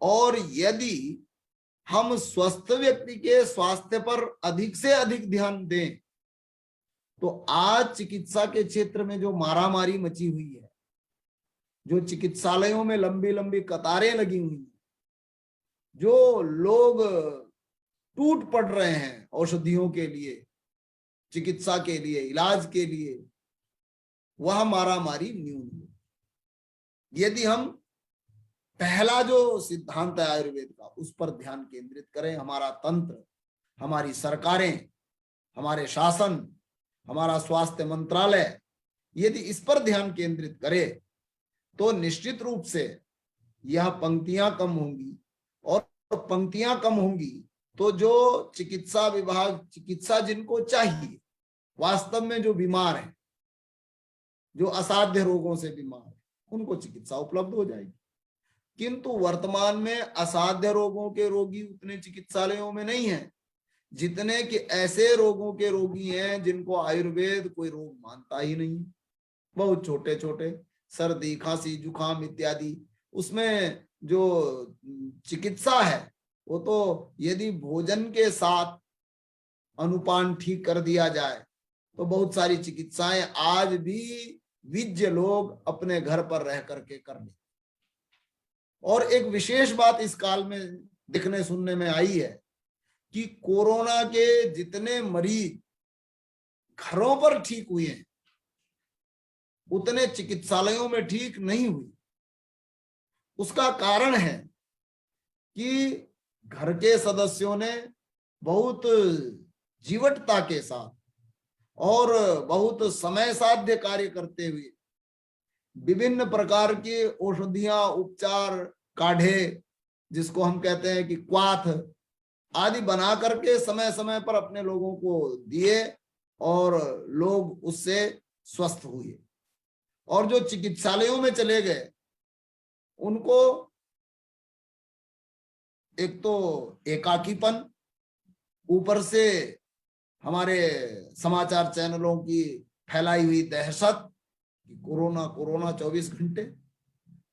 और यदि हम स्वस्थ व्यक्ति के स्वास्थ्य पर अधिक से अधिक ध्यान दें तो आज चिकित्सा के क्षेत्र में जो मारामारी मची हुई है, जो चिकित्सालयों में लंबी लंबी कतारें लगी हुई हैं, जो लोग टूट पड़ रहे हैं औषधियों के लिए, चिकित्सा के लिए, इलाज के लिए, वह मारामारी न्यून हो यदि हम पहला जो सिद्धांत है आयुर्वेद का उस पर ध्यान केंद्रित करें। हमारा तंत्र, हमारी सरकारें, हमारे शासन, हमारा स्वास्थ्य मंत्रालय यदि इस पर ध्यान केंद्रित करे तो निश्चित रूप से यह पंक्तियां कम होंगी। और पंक्तियां कम होंगी तो जो चिकित्सा विभाग, चिकित्सा जिनको चाहिए, वास्तव में जो बीमार है, जो असाध्य रोगों से बीमार है, उनको चिकित्सा उपलब्ध हो जाएगी। किंतु वर्तमान में असाध्य रोगों के रोगी उतने चिकित्सालयों में नहीं है जितने कि ऐसे रोगों के रोगी हैं जिनको आयुर्वेद कोई रोग मानता ही नहीं। बहुत छोटे छोटे सर्दी, खांसी, जुकाम इत्यादि, उसमें जो चिकित्सा है वो तो यदि भोजन के साथ अनुपान ठीक कर दिया जाए तो बहुत सारी चिकित्साएं आज भी विज्ञ लोग अपने घर पर रह करके कर लेते। और एक विशेष बात इस काल में दिखने सुनने में आई है कि कोरोना के जितने मरीज घरों पर ठीक हुए हैं उतने चिकित्सालयों में ठीक नहीं हुए। उसका कारण है कि घर के सदस्यों ने बहुत जीवटता के साथ और बहुत समय साध्य कार्य करते हुए विभिन्न प्रकार के औषधियां, उपचार, काढ़े, जिसको हम कहते हैं कि क्वाथ आदि बना करके समय समय पर अपने लोगों को दिए और लोग उससे स्वस्थ हुए। और जो चिकित्सालयों में चले गए उनको एक तो एकाकीपन, ऊपर से हमारे समाचार चैनलों की फैलाई हुई दहशत कि कोरोना कोरोना 24 घंटे,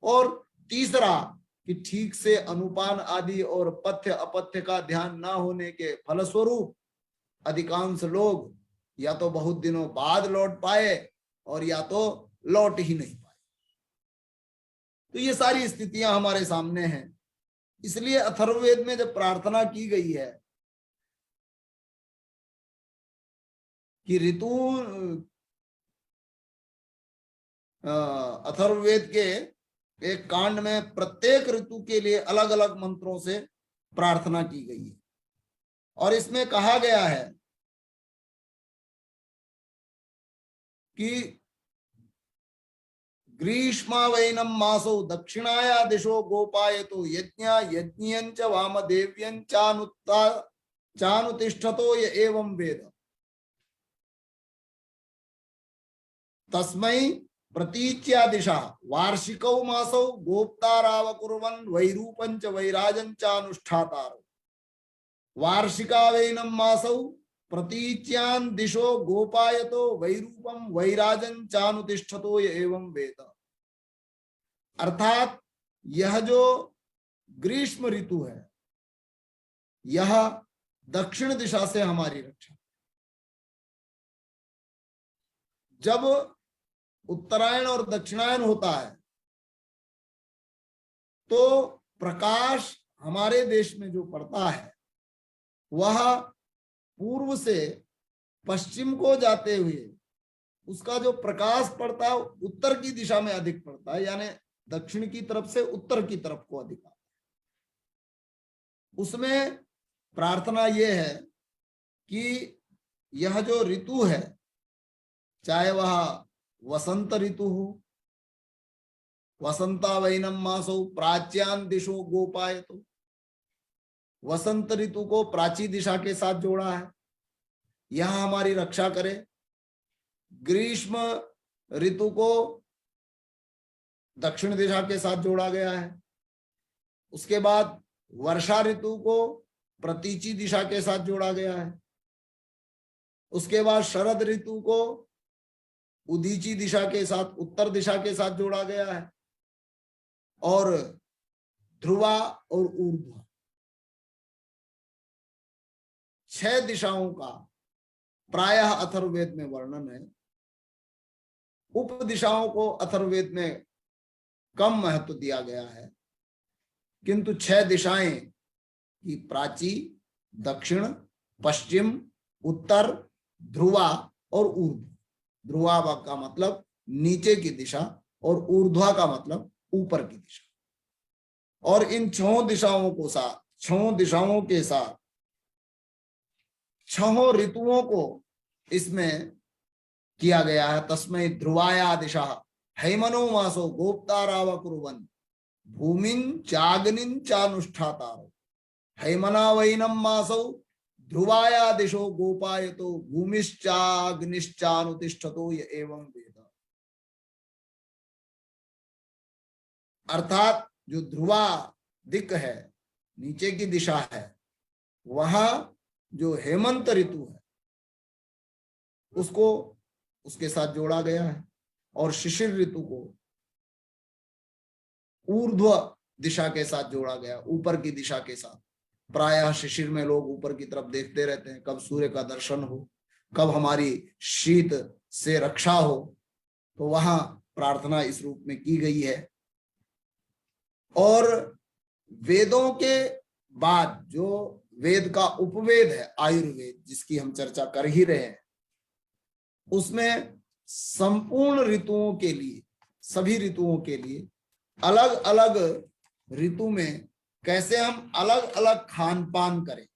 और तीसरा कि ठीक से अनुपान आदि और पथ्य अपथ्य का ध्यान ना होने के फलस्वरूप अधिकांश लोग या तो बहुत दिनों बाद लौट पाए और या तो लौट ही नहीं पाए। तो ये सारी स्थितियां हमारे सामने हैं। इसलिए अथर्ववेद में जब प्रार्थना की गई है कि ऋतु, अथर्ववेद के एक कांड में प्रत्येक ऋतु के लिए अलग अलग मंत्रों से प्रार्थना की गई है। और इसमें कहा गया है कि ग्रीष्मावैनम मासो दक्षिणाया दिशो गोपायतो यज्ञा यज्ञयंच वामदेव्यंचानुत्ता चानुतिष्ठतो य एवं वेद तस्मै प्रतीच्या दिशा वार्षिकौ मासौ गोप्ताराव कुर्वन् वैरूपंच वैराजंचानुष्ठातारो। वार्षिका वैनम मासौ प्रतीच्यान दिशो गोपायतो वैरूपम वैराजन चानुतिष्ठतो एवं वेद। अर्थात यह जो ग्रीष्म ऋतु है यह दक्षिण दिशा से हमारी रक्षा। जब उत्तरायण और दक्षिणायन होता है तो प्रकाश हमारे देश में जो पड़ता है वह पूर्व से पश्चिम को जाते हुए उसका जो प्रकाश पड़ता है उत्तर की दिशा में अधिक पड़ता है, यानी दक्षिण की तरफ से उत्तर की तरफ को अधिक आता है। उसमें प्रार्थना यह है कि यह जो ऋतु है, चाहे वह वसंत ऋतु हो, वसंता वैनम मासो प्राच्यान दिशो गोपायतो, वसंत ऋतु को प्राची दिशा के साथ जोड़ा है, यह हमारी रक्षा करे। ग्रीष्म ऋतु को दक्षिण दिशा के साथ जोड़ा गया है। उसके बाद वर्षा ऋतु को प्रतीची दिशा के साथ जोड़ा गया है। उसके बाद शरद ऋतु को उदीची दिशा के साथ, उत्तर दिशा के साथ जोड़ा गया है। और ध्रुवा और ऊर्ध्वा 6 दिशाओं का प्रायः अथर्ववेद में वर्णन है। उप दिशाओं को अथर्ववेद में कम महत्व दिया गया है, किंतु 6 दिशाएं की प्राची, दक्षिण, पश्चिम, उत्तर, ध्रुवा और ऊर्ध्व। ध्रुवा का मतलब नीचे की दिशा और ऊर्ध्वा का मतलब ऊपर की दिशा। और इन 6 दिशाओं को साथ, 6 दिशाओं के साथ 6 ऋतुओं को इसमें किया गया है। तस्मै ध्रुवाया दिशा हैमनो मासो गोप्ताराव कुर्वन् भूमिं चाग्निं चानुष्ठातारो हैमना वैनम मासो ध्रुवाया दिशो गोपायतो भूमिश्चाग्निश्चानुतिष्ठतो य एवं वेद। अर्थात जो ध्रुवा दिक् है, नीचे की दिशा है, वहां जो हेमंत ऋतु है उसको उसके साथ जोड़ा गया है। और शिशिर ऋतु को ऊर्ध्व दिशा के साथ जोड़ा गया, ऊपर की दिशा के साथ। प्रायः शिशिर में लोग ऊपर की तरफ देखते रहते हैं, कब सूर्य का दर्शन हो, कब हमारी शीत से रक्षा हो, तो वहां प्रार्थना इस रूप में की गई है। और वेदों के बाद जो वेद का उपवेद है आयुर्वेद, जिसकी हम चर्चा कर ही रहे हैं, उसमें संपूर्ण ऋतुओं के लिए, सभी ऋतुओं के लिए अलग अलग ऋतु में कैसे हम अलग अलग खान पान करें,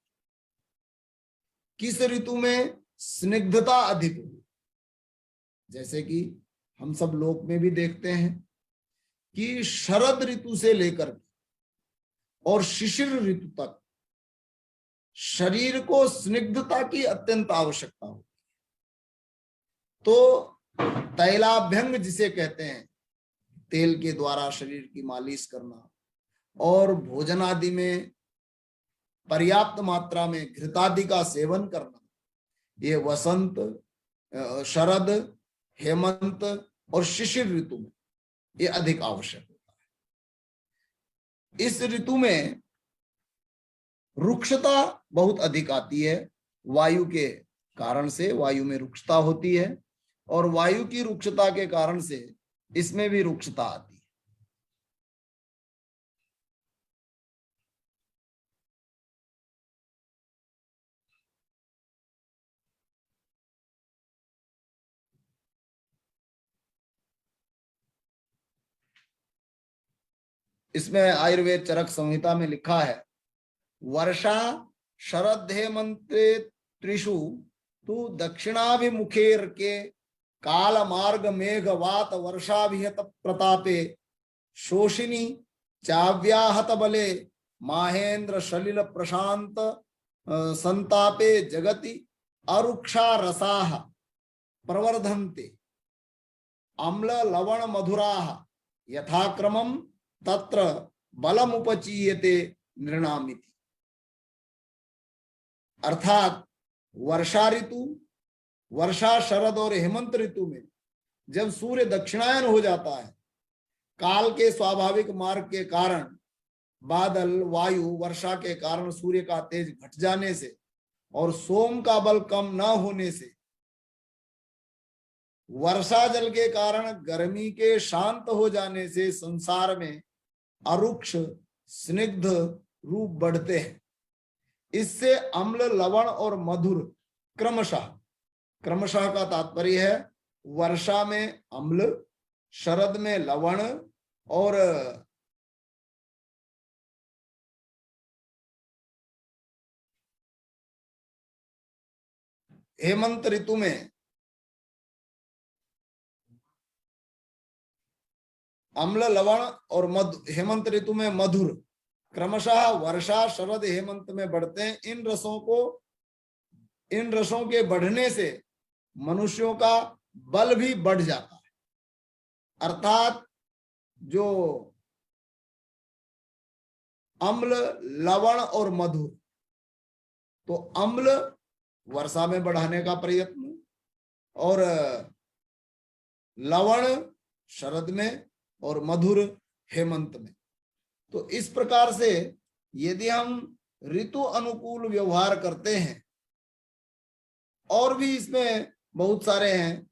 किस ऋतु में स्निग्धता अधिक हो। जैसे कि हम सब लोक में भी देखते हैं कि शरद ऋतु से लेकर और शिशिर ऋतु तक शरीर को स्निग्धता की अत्यंत आवश्यकता होती है। तो तैलाभ्यंग जिसे कहते हैं, तेल के द्वारा शरीर की मालिश करना, और भोजन आदि में पर्याप्त मात्रा में घृतादि का सेवन करना, ये वसंत, शरद, हेमंत और शिशिर ऋतु में ये अधिक आवश्यक होता है। इस ऋतु में रुक्षता बहुत अधिक आती है, वायु के कारण से वायु में रुक्षता होती है, और वायु की रुक्षता के कारण से इसमें भी रुक्षता आती है। इसमें आयुर्वेद चरक संहिता में लिखा है, वर्षा शरद हेमंते त्रिषु तु दक्षिणाभिमुखेर के काल मार्ग मेघ वात वर्षाभिहत प्रतापे शोषिनी चाव्याहत बले माहेंद्र सलिल प्रशांत संतापे जगति अरुक्षा रसाः प्रवर्धन्ते अम्ल लवण मधुराः यथाक्रमं तत्र बलमुपचीयते नृणामिति। अर्थात वर्षा ऋतु, वर्षा, शरद और हेमंत ऋतु में जब सूर्य दक्षिणायन हो जाता है, काल के स्वाभाविक मार्ग के कारण, बादल, वायु, वर्षा के कारण सूर्य का तेज घट जाने से और सोम का बल कम न होने से, वर्षा जल के कारण गर्मी के शांत हो जाने से संसार में अरुक्ष स्निग्ध रूप बढ़ते हैं। इससे अम्ल, लवण और मधुर क्रमशः, क्रमशः का तात्पर्य है वर्षा में अम्ल, शरद में लवण और हेमंत ऋतु में अम्ल, लवण और हेमंत ऋतु में मधुर, क्रमशः वर्षा, शरद, हेमंत में बढ़ते हैं। इन रसों के बढ़ने से मनुष्यों का बल भी बढ़ जाता है। अर्थात जो अम्ल, लवण और मधुर, तो अम्ल वर्षा में बढ़ाने का प्रयत्न और लवण शरद में और मधुर हेमंत में। तो इस प्रकार से यदि हम ऋतु अनुकूल व्यवहार करते हैं, और भी इसमें बहुत सारे हैं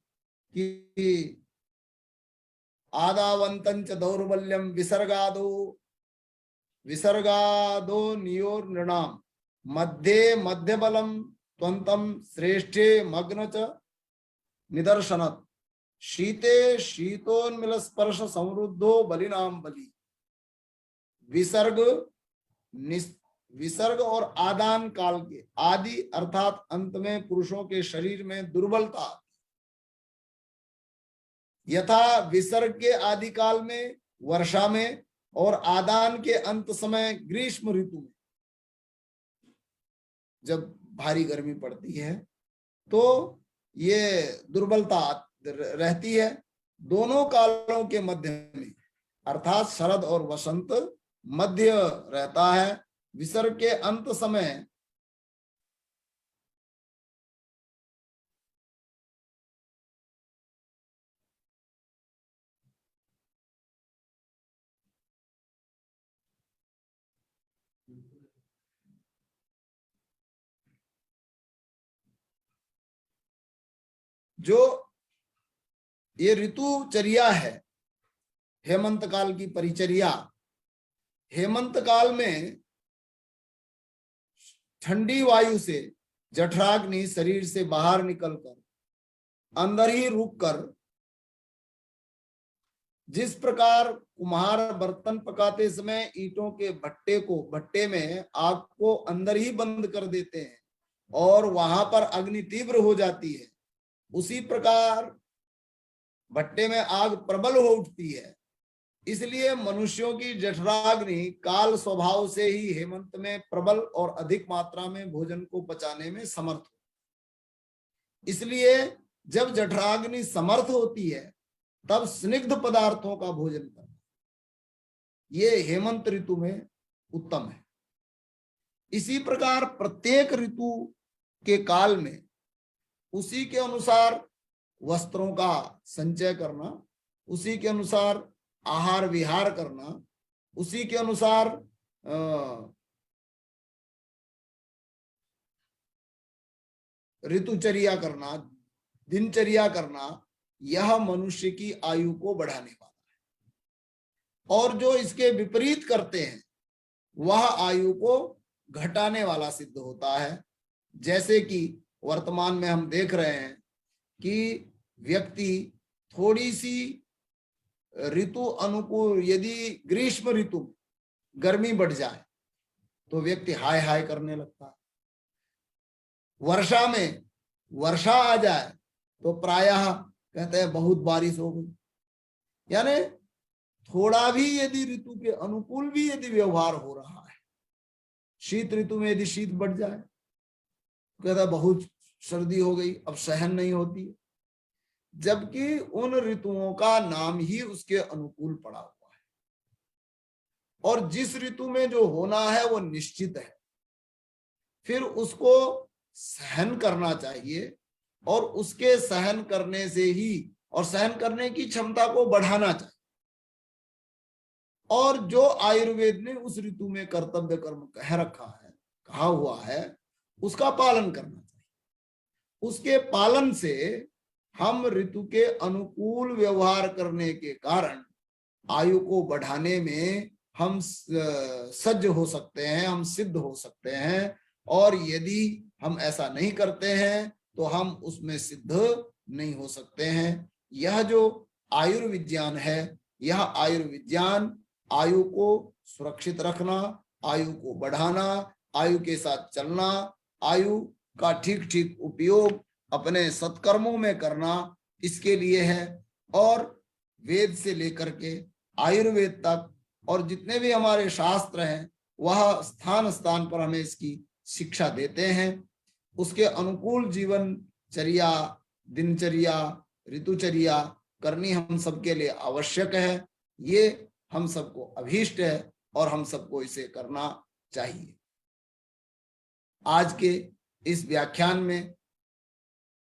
कि आदावंतंच दौर्बल्यम विसर्गादो नियोर नृणाम मध्ये मध्य बलम त्वंतम श्रेष्ठे मग्न च निदर्शनत शीते शीतोन्मिल स्पर्श समृद्धो बलिनाम बलि। विसर्ग और आदान काल के आदि अर्थात अंत में पुरुषों के शरीर में दुर्बलता, यथा विसर्ग के आदि काल में वर्षा में और आदान के अंत समय ग्रीष्म ऋतु में जब भारी गर्मी पड़ती है तो ये दुर्बलता रहती है। दोनों कालों के मध्य में अर्थात शरद और वसंत मध्य रहता है। विसर्ग के अंत समय जो ये ऋतुचर्या है, हेमंत काल की परिचर्या, हेमंत काल में ठंडी वायु से जठराग्नि शरीर से बाहर निकलकर अंदर ही रुककर, जिस प्रकार कुम्हार बर्तन पकाते समय ईंटों के भट्टे में आग को अंदर ही बंद कर देते हैं और वहां पर अग्नि तीव्र हो जाती है, उसी प्रकार भट्टे में आग प्रबल हो उठती है। इसलिए मनुष्यों की जठराग्नि काल स्वभाव से ही हेमंत में प्रबल और अधिक मात्रा में भोजन को पचाने में समर्थ हो। इसलिए जब जठराग्नि समर्थ होती है तब स्निग्ध पदार्थों का भोजन करना ये हेमंत ऋतु में उत्तम है। इसी प्रकार प्रत्येक ऋतु के काल में उसी के अनुसार वस्त्रों का संचय करना, उसी के अनुसार आहार विहार करना, उसी के अनुसार ऋतुचर्या करना, दिनचर्या करना, यह मनुष्य की आयु को बढ़ाने वाला है। और जो इसके विपरीत करते हैं वह आयु को घटाने वाला सिद्ध होता है। जैसे कि वर्तमान में हम देख रहे हैं कि व्यक्ति थोड़ी सी ऋतु अनुकूल, यदि ग्रीष्म ऋतु गर्मी बढ़ जाए तो व्यक्ति हाय हाय करने लगता है। वर्षा में वर्षा आ जाए तो प्रायः कहते हैं बहुत बारिश हो गई। यानी थोड़ा भी यदि ऋतु के अनुकूल भी यदि व्यवहार हो रहा है, शीत ऋतु में यदि शीत बढ़ जाए, कहता है बहुत सर्दी हो गई, अब सहन नहीं होती, जबकि उन ऋतुओं का नाम ही उसके अनुकूल पड़ा हुआ है और जिस ऋतु में जो होना है वो निश्चित है। फिर उसको सहन करना चाहिए, और उसके सहन करने से ही, और सहन करने की क्षमता को बढ़ाना चाहिए, और जो आयुर्वेद ने उस ऋतु में कर्तव्य कर्म कह रखा है, कहा हुआ है, उसका पालन करना चाहिए। उसके पालन से हम ऋतु के अनुकूल व्यवहार करने के कारण आयु को बढ़ाने में हम सज्ज हो सकते हैं, हम सिद्ध हो सकते हैं। और यदि हम ऐसा नहीं करते हैं तो हम उसमें सिद्ध नहीं हो सकते हैं। यह जो आयुर्विज्ञान है, यह आयुर्विज्ञान आयु को सुरक्षित रखना, आयु को बढ़ाना, आयु के साथ चलना, आयु का ठीक ठीक उपयोग अपने सत्कर्मों में करना, इसके लिए है। और वेद से लेकर के आयुर्वेद तक और जितने भी हमारे शास्त्र हैं, वह स्थान स्थान पर हमें इसकी शिक्षा देते हैं। उसके अनुकूल जीवनचर्या, दिनचर्या, ऋतुचर्या करनी हम सबके लिए आवश्यक है। ये हम सबको अभीष्ट है और हम सबको इसे करना चाहिए। आज के इस व्याख्यान में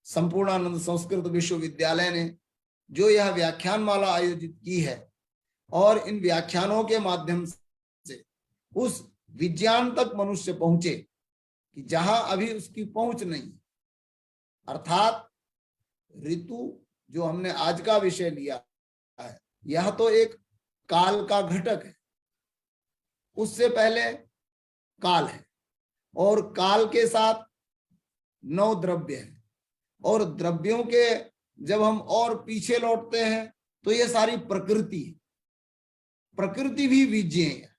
संपूर्णानंद संस्कृत विश्वविद्यालय ने जो यह व्याख्यान माला आयोजित की है, और इन व्याख्यानों के माध्यम से उस विज्ञान तक मनुष्य पहुंचे कि जहां अभी उसकी पहुंच नहीं, अर्थात ऋतु जो हमने आज का विषय लिया है, यह तो एक काल का घटक है। उससे पहले काल है, और काल के साथ 9 द्रव्य है, और द्रव्यों के जब हम और पीछे लौटते हैं तो ये सारी प्रकृति है। प्रकृति भी विज्ञेय है।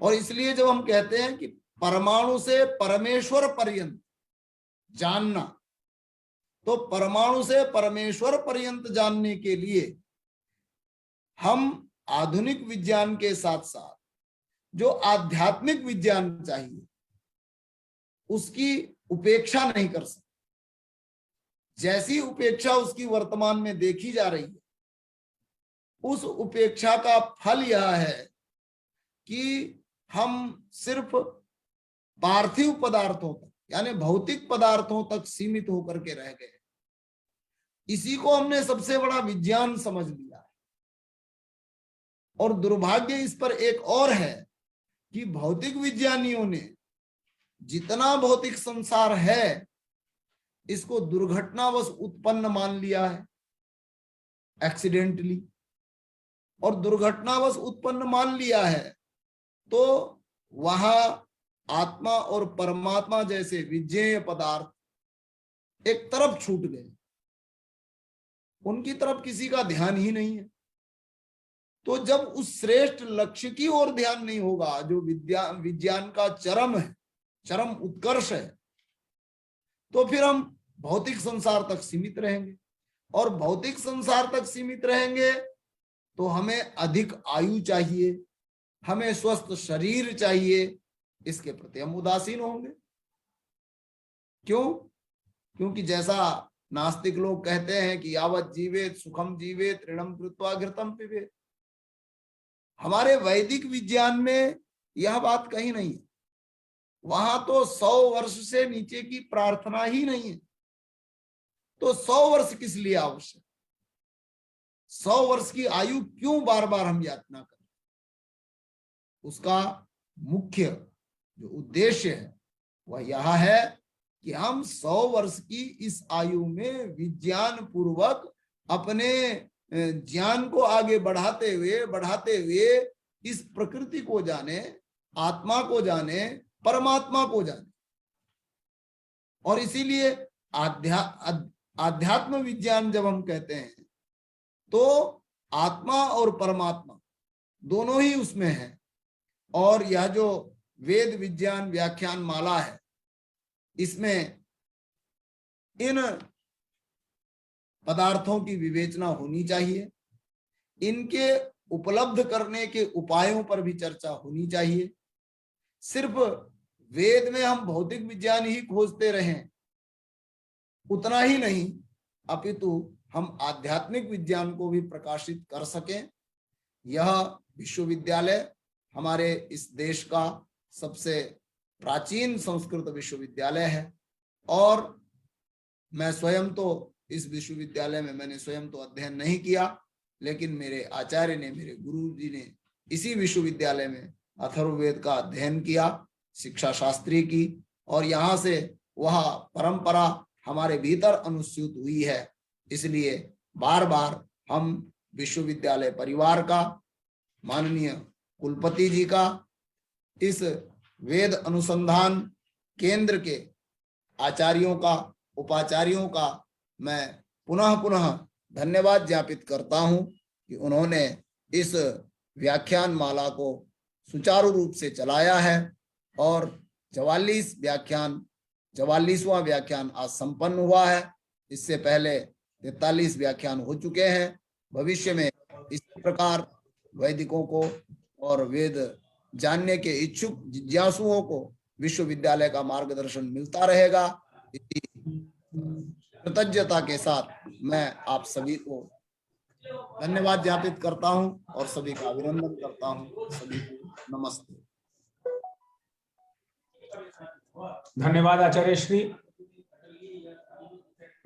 और इसलिए जब हम कहते हैं कि परमाणु से परमेश्वर पर्यंत जानना, तो परमाणु से परमेश्वर पर्यंत जानने के लिए हम आधुनिक विज्ञान के साथ साथ जो आध्यात्मिक विज्ञान चाहिए, उसकी उपेक्षा नहीं कर सकते। जैसी उपेक्षा उसकी वर्तमान में देखी जा रही है, उस उपेक्षा का फल यह है कि हम सिर्फ पार्थिव पदार्थों तक, यानी भौतिक पदार्थों तक सीमित होकर के रह गए। इसी को हमने सबसे बड़ा विज्ञान समझ लिया है। और दुर्भाग्य इस पर एक और है कि भौतिक विज्ञानियों ने जितना भौतिक संसार है, इसको दुर्घटनावश उत्पन्न मान लिया है, एक्सीडेंटली। और दुर्घटनावश उत्पन्न मान लिया है तो वहां आत्मा और परमात्मा जैसे विज्ञेय पदार्थ एक तरफ छूट गए, उनकी तरफ किसी का ध्यान ही नहीं है। तो जब उस श्रेष्ठ लक्ष्य की ओर ध्यान नहीं होगा, जो विज्ञान का चरम है, चरम उत्कर्ष है, तो फिर हम भौतिक संसार तक सीमित रहेंगे। और भौतिक संसार तक सीमित रहेंगे तो हमें अधिक आयु चाहिए, हमें स्वस्थ शरीर चाहिए, इसके प्रति हम उदासीन होंगे। क्यों? क्योंकि जैसा नास्तिक लोग कहते हैं कि यावत जीवेत सुखम जीवेत ऋणम कृत्वा घृतम पिबेत। हमारे वैदिक विज्ञान में यह बात कहीं नहीं है। वहां तो 100 वर्ष से नीचे की प्रार्थना ही नहीं है। तो 100 वर्ष किस लिए आवश्यक? 100 वर्ष की आयु क्यों बार बार हम यातना करें? उसका मुख्य जो उद्देश्य है वह यह है कि हम 100 वर्ष की इस आयु में विज्ञान पूर्वक अपने ज्ञान को आगे बढ़ाते हुए इस प्रकृति को जाने, आत्मा को जाने, परमात्मा को जाने। और इसीलिए आध्यात्म विज्ञान जब हम कहते हैं तो आत्मा और परमात्मा दोनों ही उसमें है। और यह जो वेद विज्ञान व्याख्यान माला है, इसमें इन पदार्थों की विवेचना होनी चाहिए, इनके उपलब्ध करने के उपायों पर भी चर्चा होनी चाहिए। सिर्फ वेद में हम भौतिक विज्ञान ही खोजते रहें उतना ही नहीं, अपितु हम आध्यात्मिक विज्ञान को भी प्रकाशित कर सकें। यह विश्वविद्यालय हमारे इस देश का सबसे प्राचीन संस्कृत विश्वविद्यालय है। और मैं स्वयं तो इस विश्वविद्यालय में मैंने स्वयं तो अध्ययन नहीं किया, लेकिन मेरे आचार्य ने, मेरे गुरु जी ने इसी विश्वविद्यालय में अथर्ववेद का अध्ययन किया, शिक्षा शास्त्री की, और यहाँ से वह परंपरा हमारे भीतर अनुस्यूत हुई है। इसलिए बार बार हम विश्वविद्यालय परिवार का, माननीय कुलपति जी का, इस वेद अनुसंधान केंद्र के आचार्यों का, उपाचार्यों का मैं पुनः पुनः धन्यवाद ज्ञापित करता हूं कि उन्होंने इस व्याख्यान माला को सुचारू रूप से चलाया है और 44वां व्याख्यान आज संपन्न हुआ है। इससे पहले 43 व्याख्यान हो चुके हैं। भविष्य में इस प्रकार वैदिकों को और वेद जानने के इच्छुक जिज्ञासुओं को विश्वविद्यालय का मार्गदर्शन मिलता रहेगा। इसी कृतज्ञता के साथ मैं आप सभी को धन्यवाद ज्ञापित करता हूं और सभी का अभिनंदन करता हूं। सभी को नमस्ते। धन्यवाद आचार्य श्री।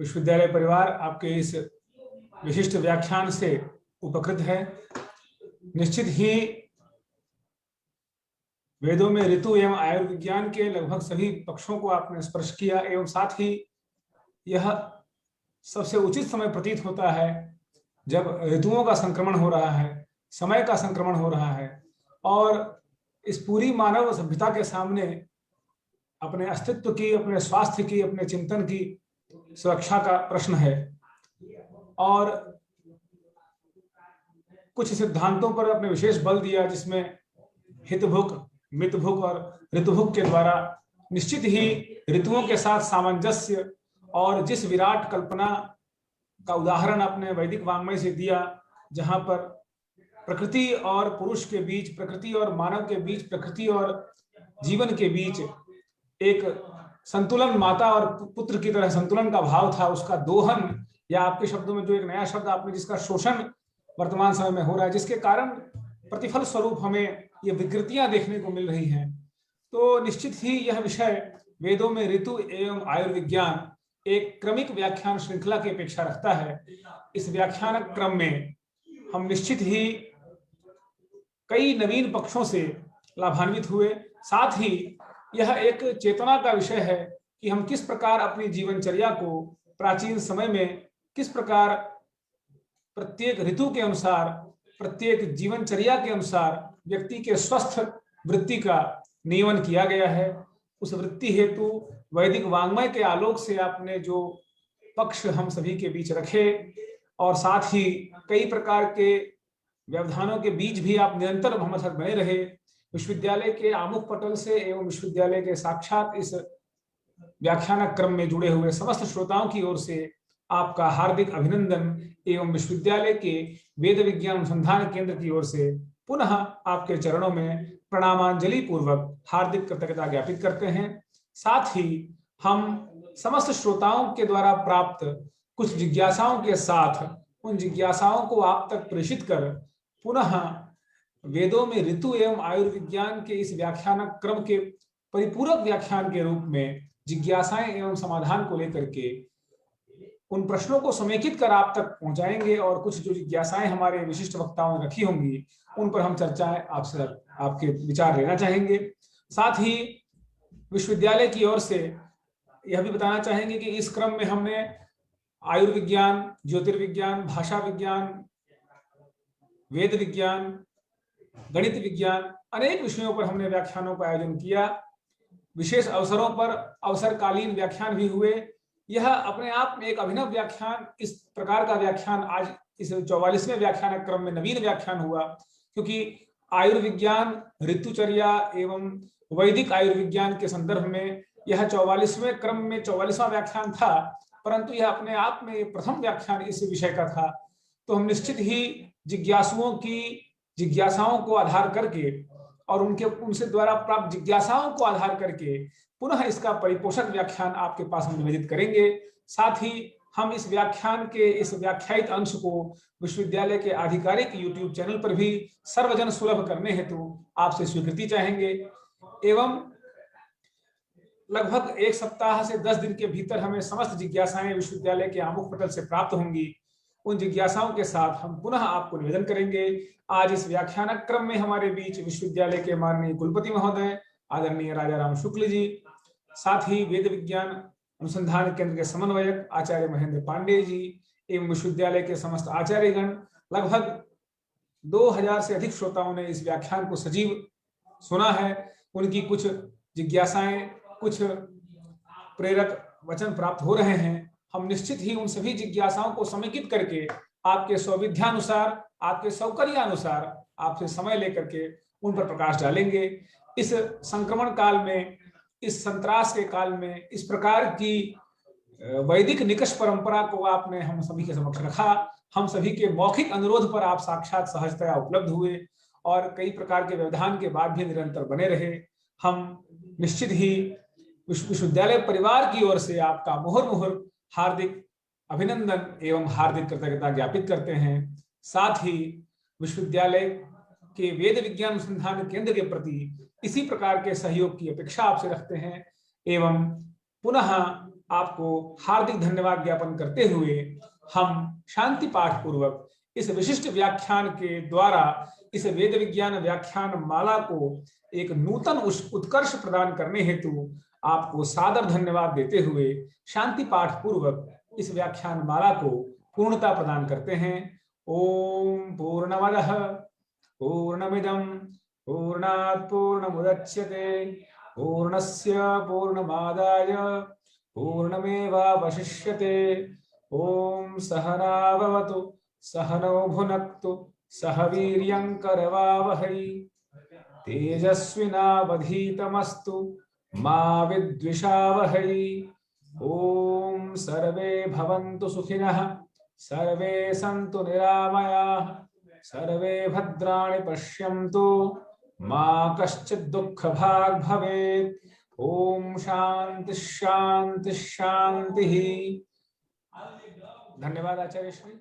विश्वविद्यालय परिवार आपके इस विशिष्ट व्याख्यान से उपकृत है। निश्चित ही वेदों में ऋतु एवं आयुर्विज्ञान के लगभग सभी पक्षों को आपने स्पर्श किया, एवं साथ ही यह सबसे उचित समय प्रतीत होता है जब ऋतुओं का संक्रमण हो रहा है, समय का संक्रमण हो रहा है और इस पूरी मानव सभ्यता के सामने अपने अस्तित्व की, अपने स्वास्थ्य की, अपने चिंतन की सुरक्षा का प्रश्न है। और कुछ सिद्धांतों पर अपने विशेष बल दिया, जिसमें हितभुक, मितभुक और ऋतुभुक के द्वारा निश्चित ही ऋतुओं के साथ सामंजस्य और जिस विराट कल्पना का उदाहरण आपने वैदिक वाङ्मय से दिया, जहां पर प्रकृति और पुरुष के बीच, प्रकृति और मानव के बीच, प्रकृति और जीवन के बीच एक संतुलन, माता और पुत्र की तरह संतुलन का भाव था, उसका दोहन, या आपके शब्दों में जो एक नया शब्द आपने, जिसका शोषण वर्तमान समय में हो रहा है, जिसके कारण प्रतिफल स्वरूप हमें ये विकृतियां देखने को मिल रही हैं। तो निश्चित ही यह विषय वेदों में ऋतु एवं आयुर्विज्ञान एक क्रमिक व्याख्यान श्रृंखला की अपेक्षा रखता है। इस व्याख्यान क्रम में हम निश्चित ही कई नवीन पक्षों से लाभान्वित हुए। साथ ही यह एक चेतना का विषय है कि हम किस प्रकार अपनी जीवनचर्या को प्राचीन समय में किस प्रकार प्रत्येक ऋतु के अनुसार, प्रत्येक जीवनचर्या के अनुसार व्यक्ति के स्वस्थ वृत्ति का नियमन किया गया है। उस वृत्ति हेतु वैदिक वाङ्मय के आलोक से आपने जो पक्ष हम सभी के बीच रखे और साथ ही कई प्रकार के व्यवधानों के बीच भी आप निरंतर हमारे साथ बने रहे। विश्वविद्यालय के आमुख पटल से एवं विश्वविद्यालय के साक्षात इस व्याख्यान क्रम में जुड़े हुए समस्त श्रोताओं की ओर से आपका हार्दिक अभिनंदन एवं विश्वविद्यालय के वेद विज्ञान अनुसंधान केंद्र की ओर से पुनः आपके चरणों में प्रणामांजलि पूर्वक हार्दिक कृतज्ञता ज्ञापित करते हैं। साथ ही हम समस्त श्रोताओं के द्वारा प्राप्त कुछ जिज्ञासाओं के साथ उन जिज्ञासाओं को आप तक प्रेषित कर पुनः वेदों में ऋतु एवं आयुर्विज्ञान के इस व्याख्यान क्रम के परिपूरक व्याख्यान के रूप में जिज्ञासाएं एवं समाधान को लेकर के उन प्रश्नों को समेकित कर आप तक पहुंचाएंगे और कुछ जो जिज्ञासाएं हमारे विशिष्ट वक्ताओं ने रखी होंगी उन पर हम चर्चाएं आपसे, आपके विचार लेना चाहेंगे। साथ ही विश्वविद्यालय की ओर से यह भी बताना चाहेंगे कि इस क्रम में हमने आयुर्विज्ञान, ज्योतिर्विज्ञान, भाषा विज्ञान, वेद विज्ञान, गणित विज्ञान, अनेक विषयों पर हमने व्याख्यानों का आयोजन किया। विशेष अवसरों पर अवसरकालीन व्याख्यान भी हुए। यह अपने आप में एक अभिनव व्याख्यान, इस प्रकार का व्याख्यान आज इस 44वें व्याख्यान क्रम में नवीन व्याख्यान हुआ, क्योंकि आयुर्विज्ञान, ऋतुचर्या एवं वैदिक आयुर्विज्ञान के संदर्भ में यह 44वें क्रम में 44वां व्याख्यान था, परंतु यह अपने आप में प्रथम व्याख्यान इस विषय का था। तो हम निश्चित ही जिज्ञासुओं की जिज्ञासाओं को आधार करके और उनसे द्वारा प्राप्त जिज्ञासाओं को आधार करके पुनः इसका परिपोषक व्याख्यान आपके पास हम निवेदित करेंगे। साथ ही हम इस व्याख्यान के इस व्याख्यायित अंश को विश्वविद्यालय के आधिकारिक YouTube चैनल पर भी सर्वजन सुलभ करने हेतु आपसे स्वीकृति चाहेंगे। एवं लगभग 1 सप्ताह से 10 दिन के भीतर हमें समस्त जिज्ञासाएं विश्वविद्यालय के आमुख पटल से प्राप्त होंगी। उन जिज्ञासाओं के साथ हम पुनः आपको निवेदन करेंगे। आज इस व्याख्यान क्रम में हमारे बीच विश्वविद्यालय के माननीय कुलपति महोदय आदरणीय राजा राम शुक्ल जी, साथ ही वेद विज्ञान अनुसंधान केंद्र के समन्वयक आचार्य महेंद्र पांडे जी एवं विश्वविद्यालय के समस्त आचार्यगण, लगभग 2000 से अधिक श्रोताओं ने इस व्याख्यान को सजीव सुना है। उनकी कुछ जिज्ञासाएं, कुछ प्रेरक वचन प्राप्त हो रहे हैं। हम निश्चित ही उन सभी जिज्ञासाओं को समेकित करके आपके सौविध्यानुसार, आपके सौकर्यानुसार आपसे समय लेकर के उन पर प्रकाश डालेंगे। इस संक्रमण काल में, इस संत्रास के काल में इस प्रकार की वैदिक निकष परंपरा को आपने हम सभी के समक्ष रखा। हम सभी के मौखिक अनुरोध पर आप साक्षात सहजतया उपलब्ध हुए और कई प्रकार के व्यवधान के बाद भी निरंतर बने रहे। हम निश्चित ही विश्वविद्यालय परिवार की ओर से आपका मुहुर्मुहुर हार्दिक अभिनंदन एवं हार्दिक कृतज्ञता ज्ञापित करते हैं। साथ ही विश्वविद्यालय के वेद विज्ञान अनुसंधान केंद्र के प्रति इसी प्रकार के सहयोग की अपेक्षा आपसे रखते हैं एवं पुनः आपको हार्दिक धन्यवाद ज्ञापन करते हुए हम शांति पाठ पूर्वक इस विशिष्ट व्याख्यान के द्वारा इस वेद विज्ञान व्याख्यान माला को एक नूतन उत्कर्ष प्रदान करने हेतु आपको सादर धन्यवाद देते हुए शांति पाठ पूर्वक इस व्याख्यान माला को पूर्णता प्रदान करते हैं। ओम पूर्णमदः पूर्णमिदं पूर्णात् पूर्णमुदच्यते पूर्णस्य पूर्णमादाय पूर्णमेवावशिष्यते। ओम सहना भवतु सहनौ भुनक्तु सह वीर्यं करवावहै तेजस्विनावधीतमस्तु मा विद्विषावहै। ओम सर्वे भवन्तु सुखिनः सर्वे सन्तु निरामयाः सर्वे भद्राणि पश्यन्तु मा कश्चित् दुःखभाग् भवेत्। ओम शांति शांति शांति। धन्यवाद आचार्य श्री।